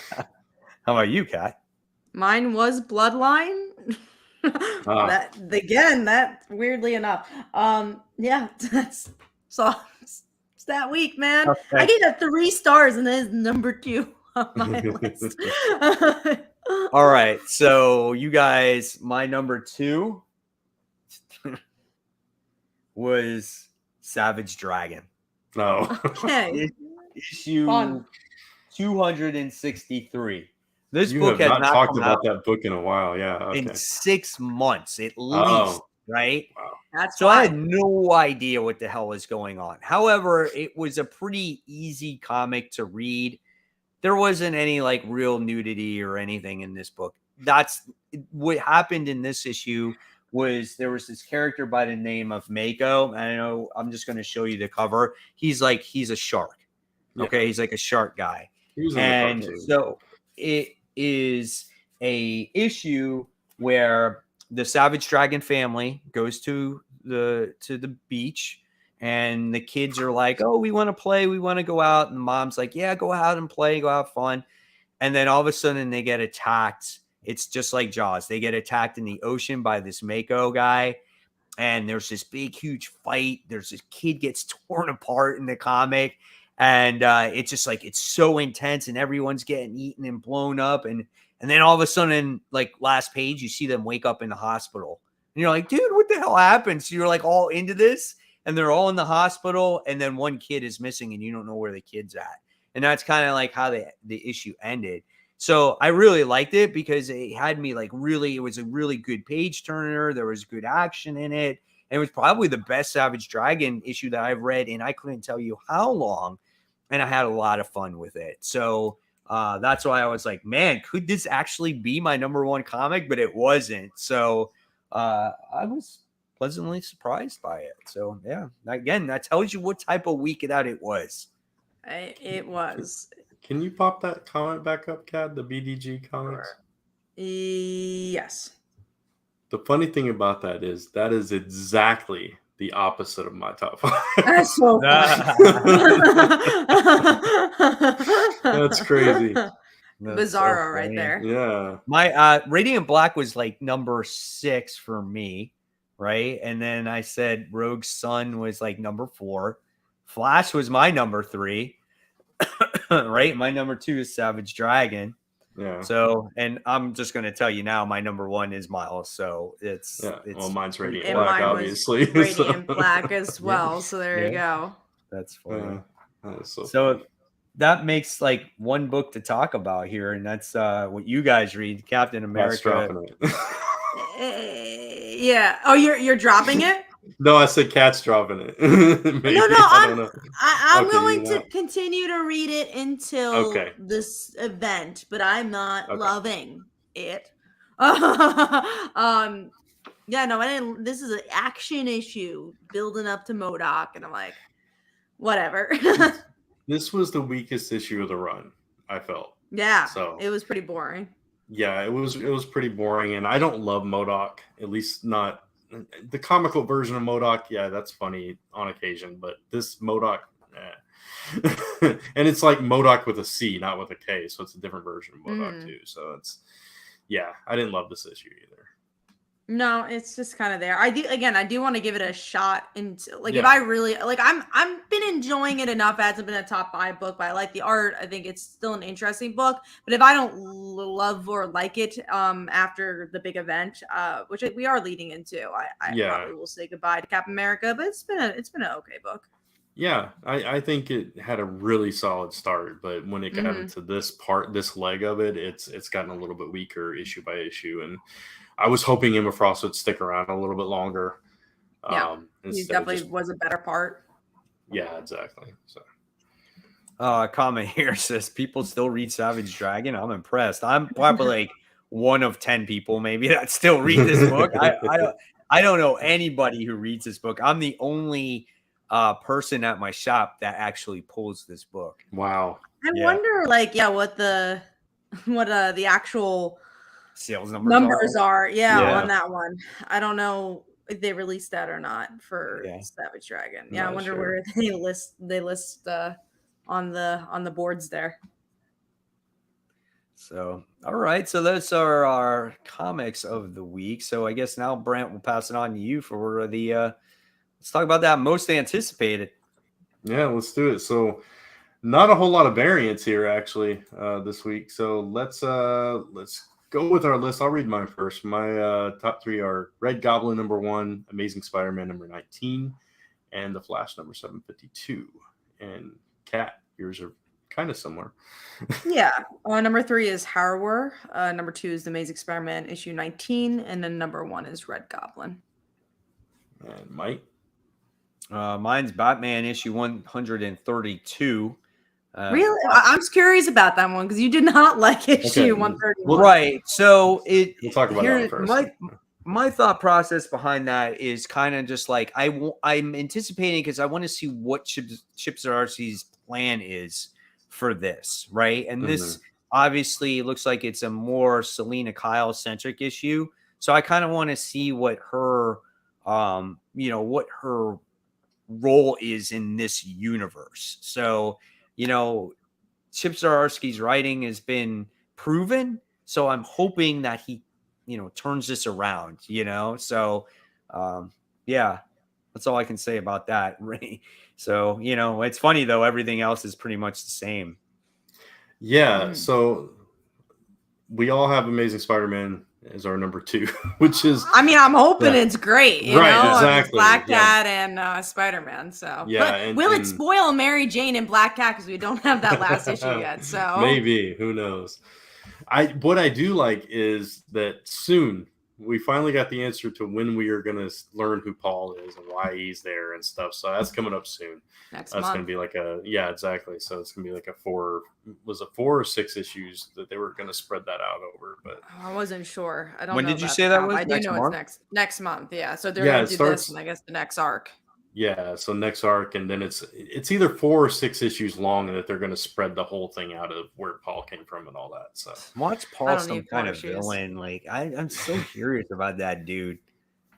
about you, Kat? Mine was Bloodline. That weirdly enough. That's so it's that week, man. Okay. I gave that 3 stars, and then it's number 2 on my list. All right, so you guys, my number 2 was Savage Dragon. No. Okay. Issue 263. This you book have has not talked about that book in a while. Yeah. Okay. In 6 months, at least. right? Wow. That's So I why. had no idea what the hell was going on. However, it was a pretty easy comic to read. There wasn't any like real nudity or anything in this book. That's what happened in this issue. Was there was this character by the name of Mako. I know I'm just going to show you the cover. He's a shark. Yeah. Okay, he's like a shark guy. He was in the And cartoon. so it is a issue where the Savage Dragon family goes to the beach, and the kids are like, "Oh, we want to play, we want to go out." And the mom's like, "Yeah, go out and play, go have fun." And then all of a sudden they get attacked. It's just like Jaws. They get attacked in the ocean by this Mako guy, and there's this big, huge fight. There's this kid gets torn apart in the comic, and it's just like it's so intense, and everyone's getting eaten and blown up, and then all of a sudden, like last page, you see them wake up in the hospital, and you're like, dude, what the hell happened? So you're like all into this, and they're all in the hospital, and then one kid is missing, and you don't know where the kid's at, and that's kind of like how the issue ended. So I really liked it because it had me like really, it was a really good page turner. There was good action in it. And it was probably the best Savage Dragon issue that I've read, and I couldn't tell you how long. And I had a lot of fun with it. So that's why I was like, man, could this actually be my number one comic? But it wasn't. So I was pleasantly surprised by it. So yeah, again, that tells you what type of week that it was. It was. Can you pop that comment back up, Cad? The BDG comics? Yes. The funny thing about that is exactly the opposite of my top 5. That's so funny. That's crazy. Bizarro right there. Yeah. My Radiant Black was like number 6 for me, right? And then I said Rogue Sun was like number 4. Flash was my number 3. Right? My number 2 is Savage Dragon. Yeah. So, and I'm just going to tell you now, my number 1 is Miles. So it's well, mine's Radiant and Black, mine obviously. was Radiant Black as well. So there you go. That's funny. That is so funny. That makes like one book to talk about here, and that's what you guys read, Captain America. Yeah. Oh, you're dropping it? No, I said Cat's dropping it. Maybe. No, I'm okay, going to continue to read it until this event, but I'm not loving it. Yeah, no, I didn't. This is an action issue building up to MODOK, and I'm like, whatever. This was the weakest issue of the run, I felt. Yeah, so it was pretty boring. Yeah, it was pretty boring, and I don't love MODOK, at least not the comical version of MODOK. Yeah, that's funny on occasion, but this MODOK, and it's like MODOK with a C, not with a K, so it's a different version of MODOK too. So it's, yeah, I didn't love this issue either. No, it's just kind of there. I do want to give it a shot into like if I really like I'm been enjoying it enough. It hasn't been a top 5 book, but I like the art. I think it's still an interesting book. But if I don't love or like it after the big event, which we are leading into, I probably will say goodbye to Captain America. But it's been an okay book. Yeah, I think it had a really solid start, but when it got into this leg of it, it's gotten a little bit weaker issue by issue, and I was hoping Emma Frost would stick around a little bit longer. Yeah, he definitely was a better part. Yeah, exactly. So, a comment here says people still read Savage Dragon. I'm impressed. I'm probably like one of 10 people maybe that still read this book. I don't know anybody who reads this book. I'm the only person at my shop that actually pulls this book. Wow. I wonder, like, what the actual sales numbers are on that one. I don't know if they released that or not for Savage Dragon. I wonder where they list on the boards there. So all right, so those are our comics of the week. So I guess now Brent will pass it on to you for the let's talk about that most anticipated. Yeah, let's do it. So not a whole lot of variants here actually this week. So let's go with our list. I'll read mine first. My top 3 are Red Goblin number 1, Amazing Spider-Man number 19, and The Flash number 752. And Kat, yours are kind of similar. Yeah. Number 3 is Harrower. Number 2 is The Amazing Spider-Man issue 19, and then number 1 is Red Goblin. And Mike? Mine's Batman issue 132. Really? I'm just curious about that one because you did not like issue 131. Right. So we'll talk about that first. My thought process behind that is kind of just like I'm anticipating because I want to see what Chip Zdarsky's plan is for this, right? And this obviously looks like it's a more Selena Kyle centric issue. So I kind of want to see what her, what her role is in this universe. So, Chip Zdarsky's writing has been proven. So I'm hoping that he, turns this around, So, yeah, that's all I can say about that. So, it's funny though. Everything else is pretty much the same. Yeah. So we all have Amazing Spider-Man as our number 2, which is, I mean, I'm hoping it's great, right? Exactly. Black Cat and Spider-Man. So, yeah. Will it spoil Mary Jane and Black Cat because we don't have that last issue yet? So maybe, who knows? What I do like is that soon we finally got the answer to when we are going to learn who Paul is and why he's there and stuff. So that's coming up soon. That's going to be like exactly. So it's going to be like a 4 or 6 issues that they were going to spread that out over. But I wasn't sure. I don't know. When did you say that was? I do know it's next month. Yeah. So they're going to do this and I guess the next arc. Yeah, so next arc, and then it's either 4 or 6 issues long, and that they're going to spread the whole thing out of where Paul came from and all that. So watch Paul some kind of villain. Like I'm so curious about that dude.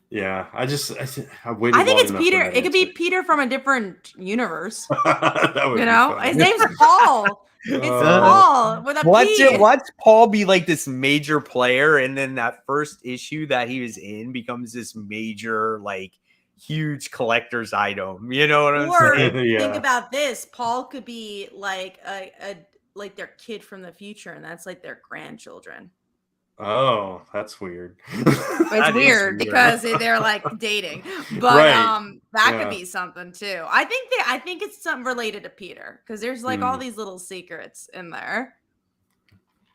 Yeah, I waited. I think it's Peter. It could be Peter from a different universe. That would his name's Paul. It's Paul with a P. Watch Paul be like this major player, and then that first issue that he was in becomes this major like. Huge collector's item, you know what I'm saying? Think about this: Paul could be like like their kid from the future, and that's like their grandchildren. Oh, that's weird. It's weird because they're like dating, but that could be something too. I think it's something related to Peter because there's like all these little secrets in there.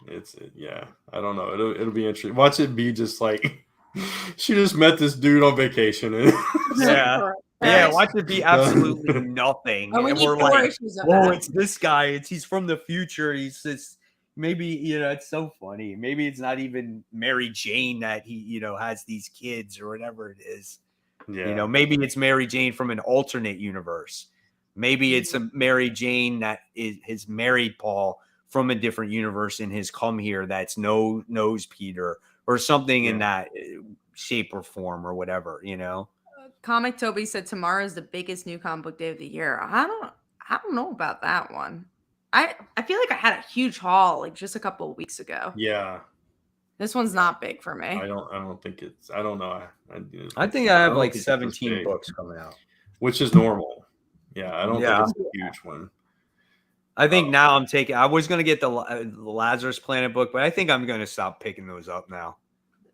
I don't know. It'll be interesting. Watch it be just like. She just met this dude on vacation. And watch it be absolutely nothing. And we're like, it's this guy. He's from the future. He's this. Maybe it's so funny. Maybe it's not even Mary Jane that he has these kids or whatever it is. Yeah. Maybe it's Mary Jane from an alternate universe. Maybe it's a Mary Jane that has married Paul from a different universe and has come here. That's knows Peter. Or something in that shape or form or whatever, Comic Toby said tomorrow is the biggest new comic book day of the year. I don't know about that one. I feel like I had a huge haul like just a couple of weeks ago. Yeah. This one's not big for me. I don't think it's. I don't know. I think I have like 17 books coming out, which is normal. Yeah, I don't think it's a huge one. I think now I was going to get the Lazarus Planet book, but I think I'm going to stop picking those up now.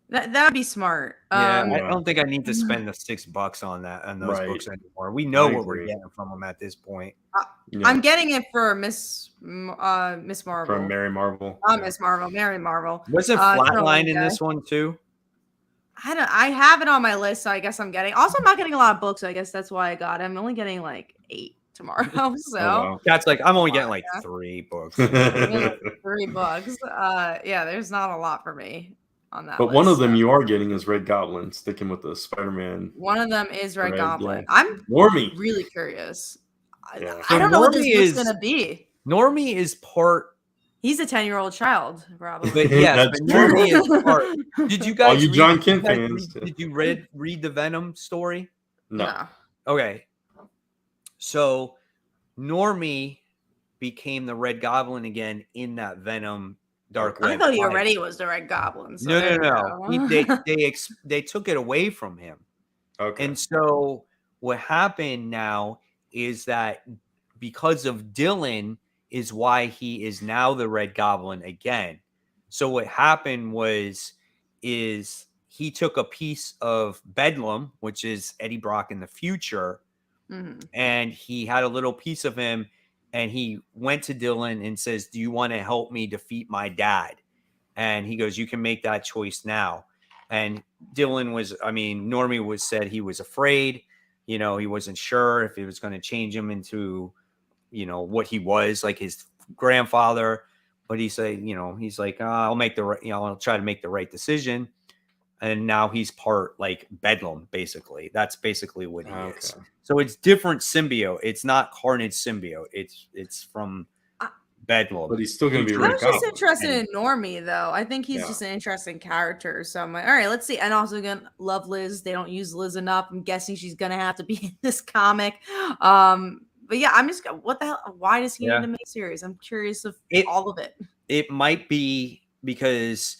That would be smart. I don't think I need to spend the $6 on those books anymore. We know what we're getting from them at this point. I'm getting it for Miss Marvel. From Mary Marvel. Miss Marvel, Mary Marvel. Wasn't Flatline in this one too? I have it on my list, so I guess I'm getting. Also, I'm not getting a lot of books, so I guess that's why I got it. I'm only getting like 8 tomorrow. So that's like I'm only getting like 3 books. 3 books. There's not a lot for me on that. But one of them you are getting is Red Goblin, sticking with the Spider-Man. One of them is Red Goblin. I'm really curious. I don't know what this book's gonna be. Normie is part. He's a 10-year-old child, probably. But yes, but Normie is part. Did you guys? All you Jon Kent fans. Did you read the Venom story? No. Okay. So Normie became the Red Goblin again in that Venom Dark Web. I thought he already was the Red Goblin. So no. They took it away from him. Okay. And so what happened now is that because of Dylan is why he is now the Red Goblin again. So what happened is he took a piece of Bedlam, which is Eddie Brock in the future, and he had a little piece of him, and he went to Dylan and says, "Do you want to help me defeat my dad?" And he goes, "You can make that choice now." And Dylan was, I mean, Normie was said he was afraid, he wasn't sure if it was going to change him into, what he was, like his grandfather. But he said, he's like, I'll make the right, I'll try to make the right decision. And now he's part like Bedlam, basically. That's basically what he is. So it's different symbiote. It's not Carnage symbiote. It's from Bedlam. But he's still going to be. I was just interested in Normie, though. I think he's just an interesting character. So I'm like, all right, let's see. And also, again, love Liz. They don't use Liz enough. I'm guessing she's going to have to be in this comic. But yeah, I'm just, what the hell? Why does he need to make series? I'm curious of all of it. It might be because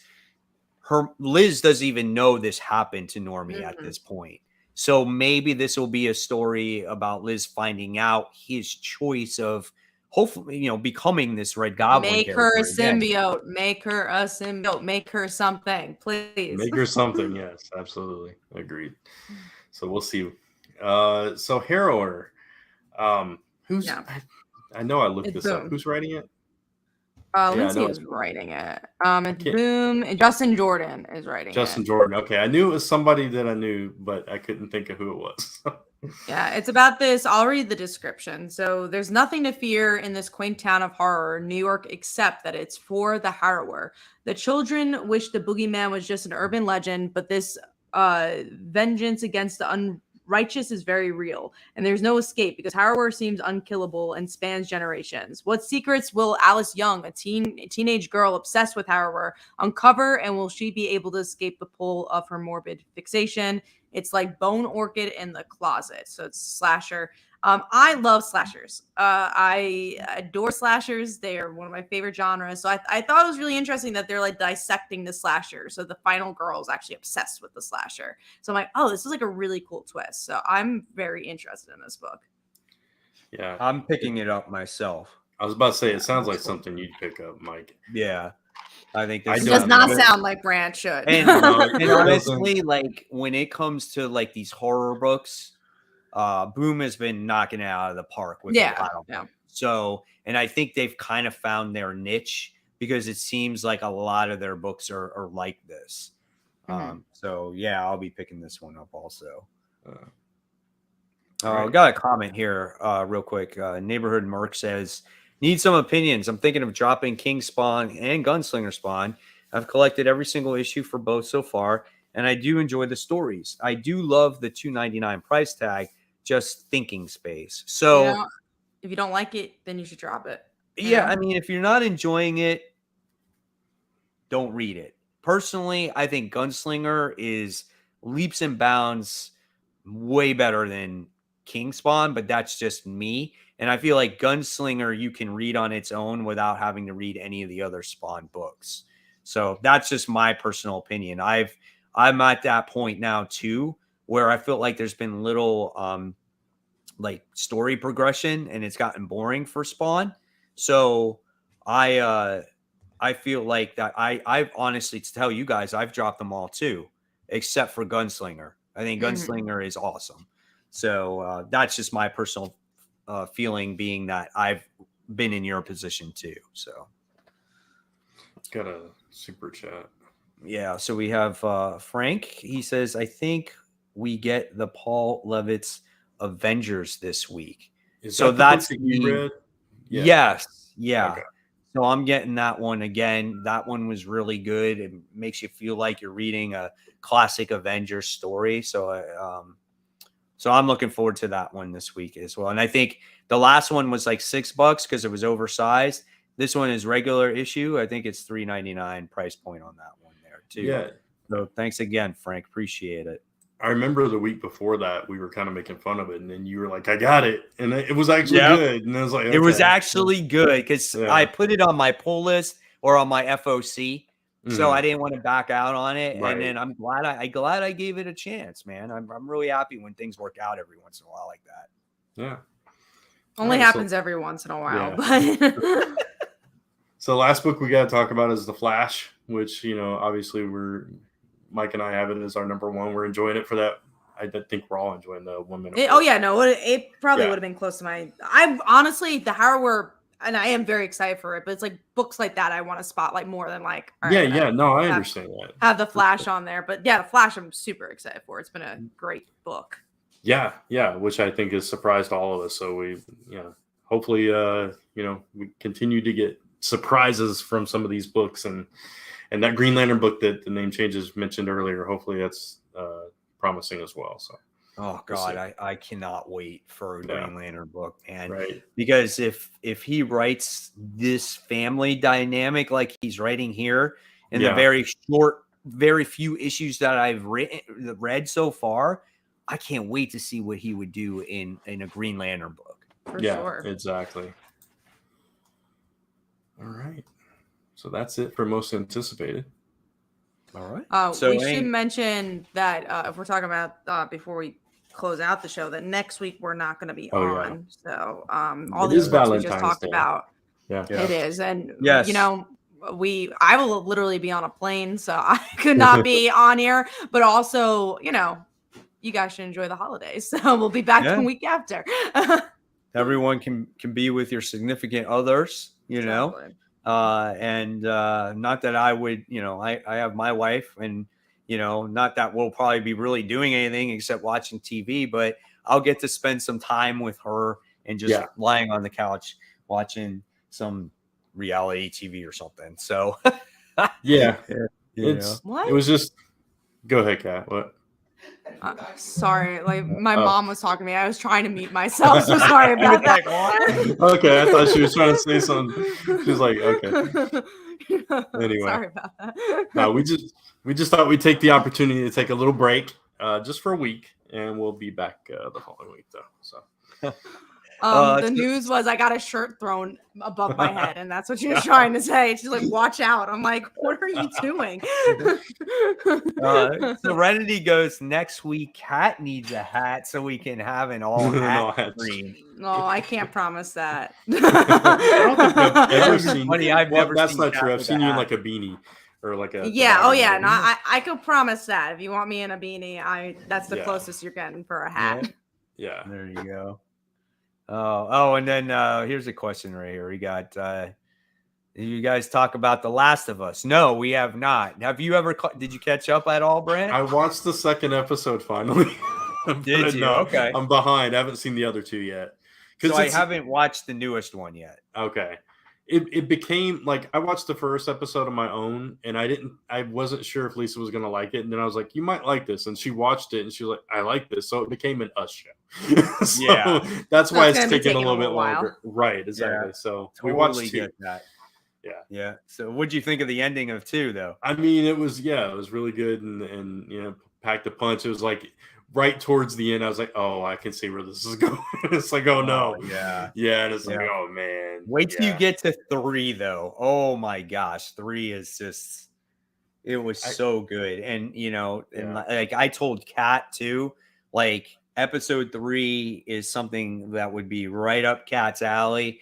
Liz doesn't even know this happened to Normie at this point. So maybe this will be a story about Liz finding out his choice of hopefully, becoming this Red Goblin. Make her a symbiote. Again. Make her a symbiote. Make her something, please. Make her something. Yes, absolutely. Agreed. So we'll see. So Harrower, who's? Yeah. I know I looked this up. Who's writing it? Lindsay is writing it. It's Boom. Justin Jordan is writing it. Justin Jordan. Okay. I knew it was somebody that I knew, but I couldn't think of who it was. Yeah, it's about this. I'll read the description. So there's nothing to fear in this quaint town of horror, New York, except that it's for the harrower. The children wish the boogeyman was just an urban legend, but this vengeance against the unrighteous is very real, and there's no escape because Harrower seems unkillable and spans generations. What secrets will Alice Young, a teenage girl obsessed with Harrower, uncover, and will she be able to escape the pull of her morbid fixation? It's like Bone Orchid in the Closet. So it's slasher. I love slashers. I adore slashers. They are one of my favorite genres. So I thought it was really interesting that they're like dissecting the slasher. So the final girl is actually obsessed with the slasher. So I'm like, oh, this is like a really cool twist. So I'm very interested in this book. Yeah. I'm picking it up myself. I was about to say, it sounds like something you'd pick up, Mike. Yeah. I think this does not sound like Brant should. And honestly, like when it comes to like these horror books, Boom has been knocking it out of the park with a lot of them. So, and I think they've kind of found their niche because it seems like a lot of their books are like this. So yeah, I'll be picking this one up also. I got a comment here real quick. Neighborhood Merc says, need some opinions. I'm thinking of dropping King Spawn and Gunslinger Spawn. I've collected every single issue for both so far, and I do enjoy the stories. I do love the $2.99 price tag, just thinking space. So if you don't like it, then you should drop it. Yeah, I mean, if you're not enjoying it, don't read it. Personally, I think Gunslinger is leaps and bounds way better than King Spawn, but that's just me. And I feel like Gunslinger you can read on its own without having to read any of the other Spawn books. So that's just my personal opinion. I'm at that point now too, where I feel like there's been little like story progression and it's gotten boring for Spawn. So I feel like that I've honestly, to tell you guys, I've dropped them all too, except for Gunslinger. I think Gunslinger is awesome. So that's just my personal feeling, being that I've been in your position too. So got a super chat. Yeah. So we have Frank. He says, I think we get the Paul Levitz Avengers this week. So that's that you read? Yeah. Yes. Yeah. Okay. So I'm getting that one again. That one was really good. It makes you feel like you're reading a classic Avengers story. So so I'm looking forward to that one this week as well. And I think the last one was like $6 because it was oversized. This one is regular issue. I think it's $3.99 price point on that one there too. Yeah. So thanks again, Frank. Appreciate it. I remember the week before that we were kind of making fun of it, and then you were like, "I got it," and it was actually good. And I was like, okay. It was actually good because I put it on my pull list or on my FOC, so I didn't want to back out on it. Right. And then I'm glad I gave it a chance, man. I'm really happy when things work out every once in a while like that. Yeah, only happens every once in a while, but. So last book we got to talk about is The Flash, which obviously Mike and I have it as our number one. We're enjoying it for that. I think we're all enjoying the 1 minute. It probably would have been close to my. I honestly, the Harrower, and I am very excited for it, but it's like books like that I want to spotlight more than like, all Yeah, right, yeah. No, I understand that. have the Flash on there. But yeah, the Flash I'm super excited for. It's been a great book. Yeah, yeah, which I think has surprised all of us. So we, hopefully, we continue to get surprises from some of these books, and that Green Lantern book that the name changes mentioned earlier. Hopefully, that's promising as well. So, oh God, I cannot wait for a Green Lantern book, man. Right. Because if he writes this family dynamic like he's writing here in the very few issues that I've read so far, I can't wait to see what he would do in a Green Lantern book. For sure. Exactly. All right. So that's it for most anticipated. All right. So we should mention that if we're talking about before we close out the show, that next week we're not going to be on. So all these books we just talked about. Yeah, it is. And yes, I will literally be on a plane, so I could not be on here. But also, you guys should enjoy the holidays. So we'll be back the week after. Everyone can be with your significant others, Exactly. And not that I would, I have my wife, and not that we'll probably be really doing anything except watching TV, but I'll get to spend some time with her and just lying on the couch watching some reality TV or something. So it was just, go ahead, Kat. What? Sorry, like my mom was talking to me. I was trying to mute myself, so sorry about that. Okay, I thought she was trying to say something. She was like, okay. Anyway, sorry about that. No, we just thought we'd take the opportunity to take a little break, just for a week, and we'll be back the following week, though. So. The news was I got a shirt thrown above my head, and that's what she was trying to say. She's like, "Watch out!" I'm like, "What are you doing?" Serenity goes next week. Kat needs a hat so we can have an all hat stream. No, I can't promise that. I don't think I've ever seen. Funny, I've never that's seen not Kat true. I've with seen a you in hat. like a beanie or like a. Yeah. Oh yeah. No, I could promise that. If you want me in a beanie, that's the Yeah. closest you're getting for a hat. Yeah. There you go. Oh, and then here's a question right here. We got, did you guys talk about The Last of Us? No, we have not. Have you ever, did you catch up at all, Brent? I watched the second episode finally. Did you? No, okay. I'm behind. I haven't seen the other two yet. So I haven't watched the newest one yet. Okay. It became like I watched the first episode on my own, and I wasn't sure if Lisa was going to like it. And then I was like, you might like this. And she watched it and she was like, I like this. So it became an us show. So that's why it's taking a little bit longer. Right. Exactly. Yeah, so totally we watched two. Get that. Yeah. Yeah. So what'd you think of the ending of 2 though? I mean, it was really good and packed a punch. It was like right towards the end, I was like, oh, I can see where this is going. It's like, oh no. Yeah. Yeah. And it's like, oh man. Wait till you get to 3 though. Oh my gosh. 3 is just, it was so good. And and like I told Kat too, like episode 3 is something that would be right up Kat's alley.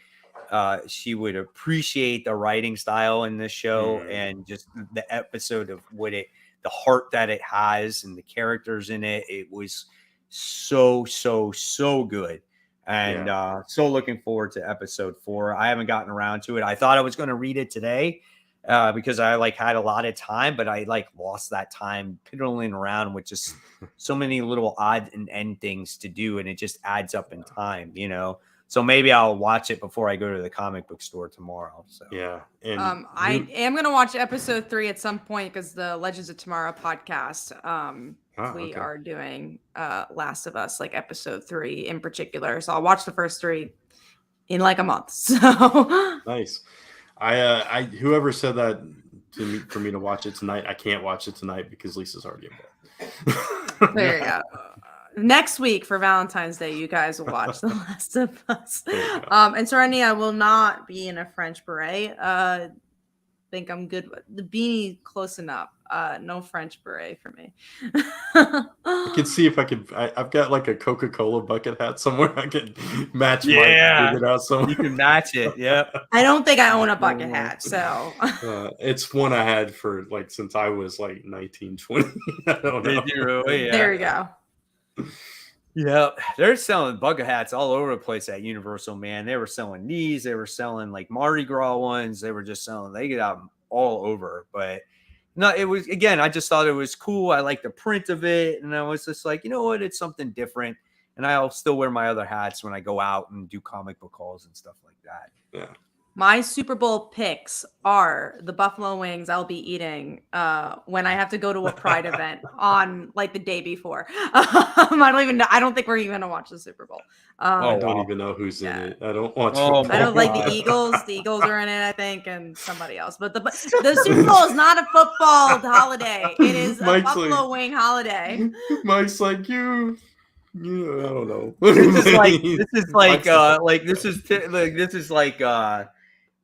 She would appreciate the writing style in this show and just the episode of the heart that it has and the characters in it. It was so good. And so looking forward to episode 4. I haven't gotten around to it. I thought I was going to read it today because I had a lot of time, but I lost that time piddling around with just so many little odd and end things to do. And it just adds up in time, So maybe I'll watch it before I go to the comic book store tomorrow. So and I am gonna watch episode 3 at some point because the Legends of Tomorrow podcast. We are doing Last of Us, like episode 3 in particular. So I'll watch the first 3 in like a month. So nice. I whoever said that to me for me to watch it tonight, I can't watch it tonight because Lisa's already in bed. There you go. Next week for Valentine's Day, you guys will watch The Last of Us. And Serenity, I will not be in a French beret. Think I'm good with the beanie, close enough. No French beret for me. I can see if I could. I've got like a Coca-Cola bucket hat somewhere. I can match. Yeah, it out somewhere. You can match it. Yep. I don't think I own a bucket hat, so it's one I had for since I was 19, 20. I don't know. Did you really? Yeah. There you go. Yeah, they're selling bucket hats all over the place at Universal, man. They were selling these, they were selling like Mardi Gras ones, they were just selling, they get out all over. But no, it was, again, I just thought it was cool. I like the print of it, and I was just like, you know what, it's something different. And I'll still wear my other hats when I go out and do comic book calls and stuff like that. Yeah. My Super Bowl picks are the buffalo wings I'll be eating when I have to go to a Pride event on like the day before. I don't even know. I don't think we're even gonna watch the Super Bowl. I don't even know who's in it. I don't watch Oh, football. I don't like the Eagles. The Eagles are in it, I think, and somebody else. But the Super Bowl is not a football holiday. It is a buffalo wing holiday. Mike's like, you I don't know. This is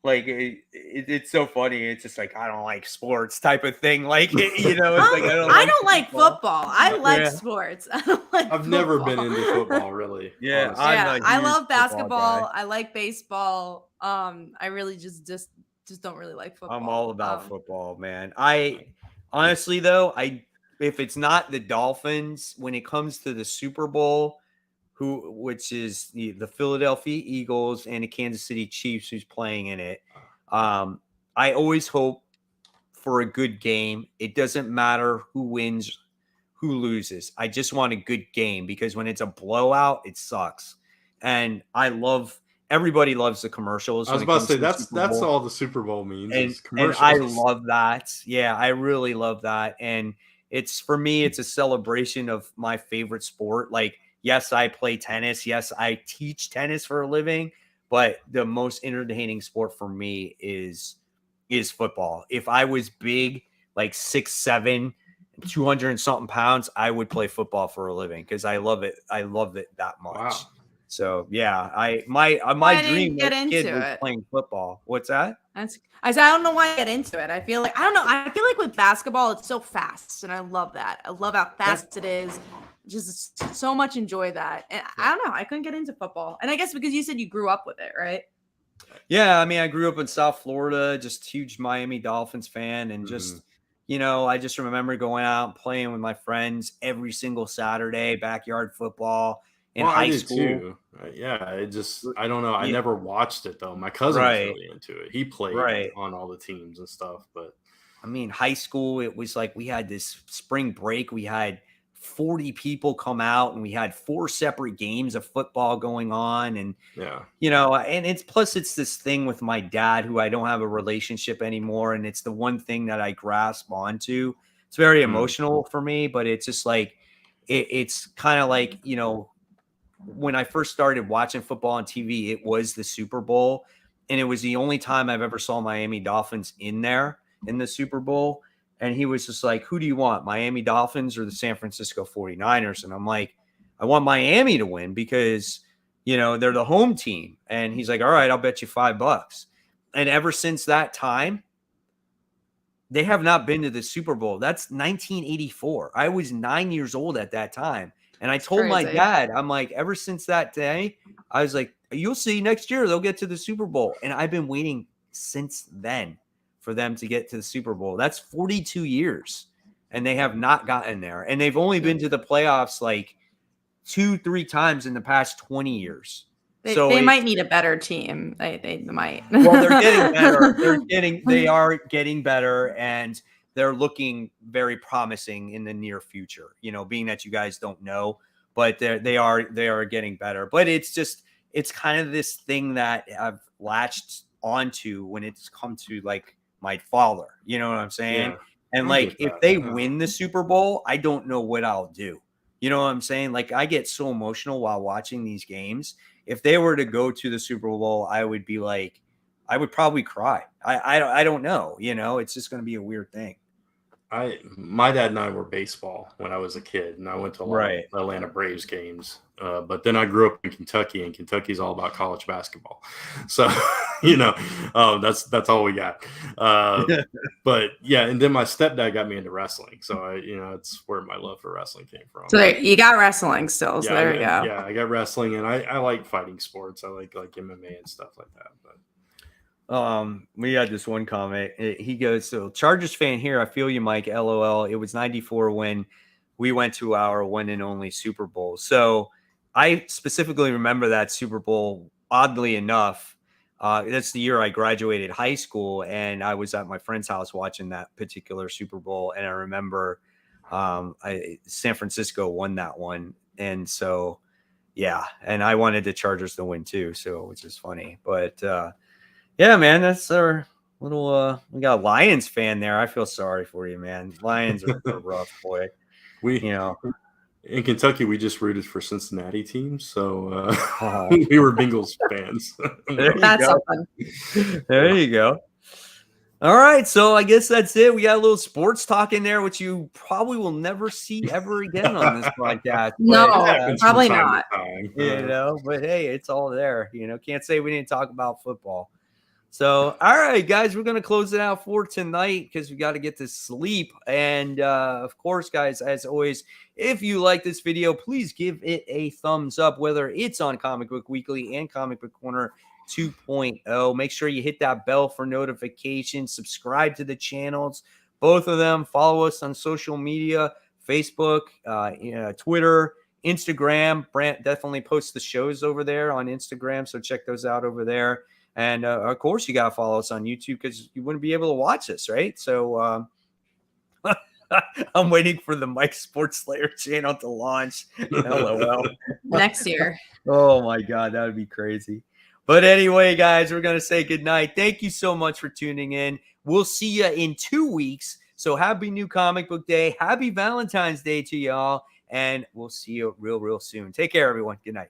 it's so funny. It's just like, I don't like sports type of thing. Like, you know, it's like, I don't like football. I like sports. I don't like I've never been into football, really. Yeah, I love basketball. I like baseball. I really just don't really like football. I'm all about football, man. I honestly, though, if it's not the Dolphins, when it comes to the Super Bowl, which is the Philadelphia Eagles and the Kansas City Chiefs, who's playing in it, I always hope for a good game. It doesn't matter who wins, who loses. I just want a good game, because when it's a blowout, it sucks. And everybody loves the commercials. I was about to say that's all the Super Bowl means. And I love that. Yeah, I really love that. And for me, it's a celebration of my favorite sport. Like, yes, I play tennis. Yes, I teach tennis for a living. But the most entertaining sport for me is football. If I was big, like 6'7", 200 and something pounds, I would play football for a living, because I love it. I love it that much. Wow. So yeah, my dream as a kid was playing football. What's that? I said, I don't know why I get into it. I feel like with basketball, it's so fast, and I love that. I love how fast it is. Just so much enjoy that. And I don't know, I couldn't get into football. And I guess because you said you grew up with it, right? Yeah, I mean, I grew up in South Florida, just huge Miami Dolphins fan, and just, you know, I just remember going out and playing with my friends every single Saturday, backyard football in high school. Too. Yeah, I don't know. I never watched it though. My cousin was really into it. He played on all the teams and stuff, but I mean, high school, it was like we had this spring break. We had 40 people come out, and we had 4 separate games of football going on. And, you know, and it's this thing with my dad, who I don't have a relationship anymore. And it's the one thing that I grasp onto. It's very emotional for me, but it's just like, it's kind of like, you know, when I first started watching football on TV, it was the Super Bowl. And it was the only time I've ever saw Miami Dolphins in the Super Bowl. And he was just like, who do you want, Miami Dolphins or the San Francisco 49ers? And I'm like, I want Miami to win, because, you know, they're the home team. And he's like, all right, I'll bet you $5. And ever since that time, they have not been to the Super Bowl. That's 1984. I was 9 years old at that time. And I told my dad, I'm like, ever since that day, I was like, you'll see next year they'll get to the Super Bowl. And I've been waiting since then for them to get to the Super Bowl. That's 42 years, and they have not gotten there. And they've only been to the playoffs like 2-3 times in the past 20 years. They might need a better team. They might. Well, they're getting better. They are getting better, and they're looking very promising in the near future. You know, being that you guys don't know, but they are getting better. But it's kind of this thing that I've latched onto when it's come to like my father, you know what I'm saying? And like, if they win the Super Bowl, I don't know what I'll do. You know what I'm saying? Like, I get so emotional while watching these games. If they were to go to the Super Bowl, I would be like, I would probably cry. I don't know. You know, it's just going to be a weird thing. My dad and I were baseball when I was a kid, and I went to a lot of Atlanta Braves games. But then I grew up in Kentucky, and Kentucky's all about college basketball. So, you know, that's all we got. But yeah, and then my stepdad got me into wrestling. So it's where my love for wrestling came from. So you got wrestling still. So there you go. Yeah, I got wrestling, and I like fighting sports. I like MMA and stuff like that. But we had this one comment. He goes, so Chargers fan here. I feel you, Mike. LOL. It was 94 when we went to our one and only Super Bowl. So I specifically remember that Super Bowl. Oddly enough, that's the year I graduated high school, and I was at my friend's house watching that particular Super Bowl, and I remember San Francisco won that one, and so yeah, and I wanted the Chargers to win too, so which is funny, but yeah, man, that's our little. We got a Lions fan there. I feel sorry for you, man. Lions are rough, boy. We in Kentucky, we just rooted for Cincinnati teams, so we were Bengals fans. That's something. There you go. All right, so I guess that's it. We got a little sports talk in there, which you probably will never see ever again on this podcast. No, but, probably not. But hey, it's all there. Can't say we didn't talk about football. So, all right, guys, we're going to close it out for tonight because we got to get to sleep. And of course, guys, as always, if you like this video, please give it a thumbs up, whether it's on Comic Book Weekly and Comic Book Corner 2.0. Make sure you hit that bell for notifications, subscribe to the channels, both of them. Follow us on social media, Facebook, Twitter, Instagram. Brant definitely posts the shows over there on Instagram, so check those out over there. And, of course, you got to follow us on YouTube because you wouldn't be able to watch us, right? So I'm waiting for the Mike Sports Slayer channel to launch. LOL. Next year. Oh, my God. That would be crazy. But anyway, guys, we're going to say goodnight. Thank you so much for tuning in. We'll see you in 2 weeks. So happy new comic book day. Happy Valentine's Day to y'all. And we'll see you real soon. Take care, everyone. Good night.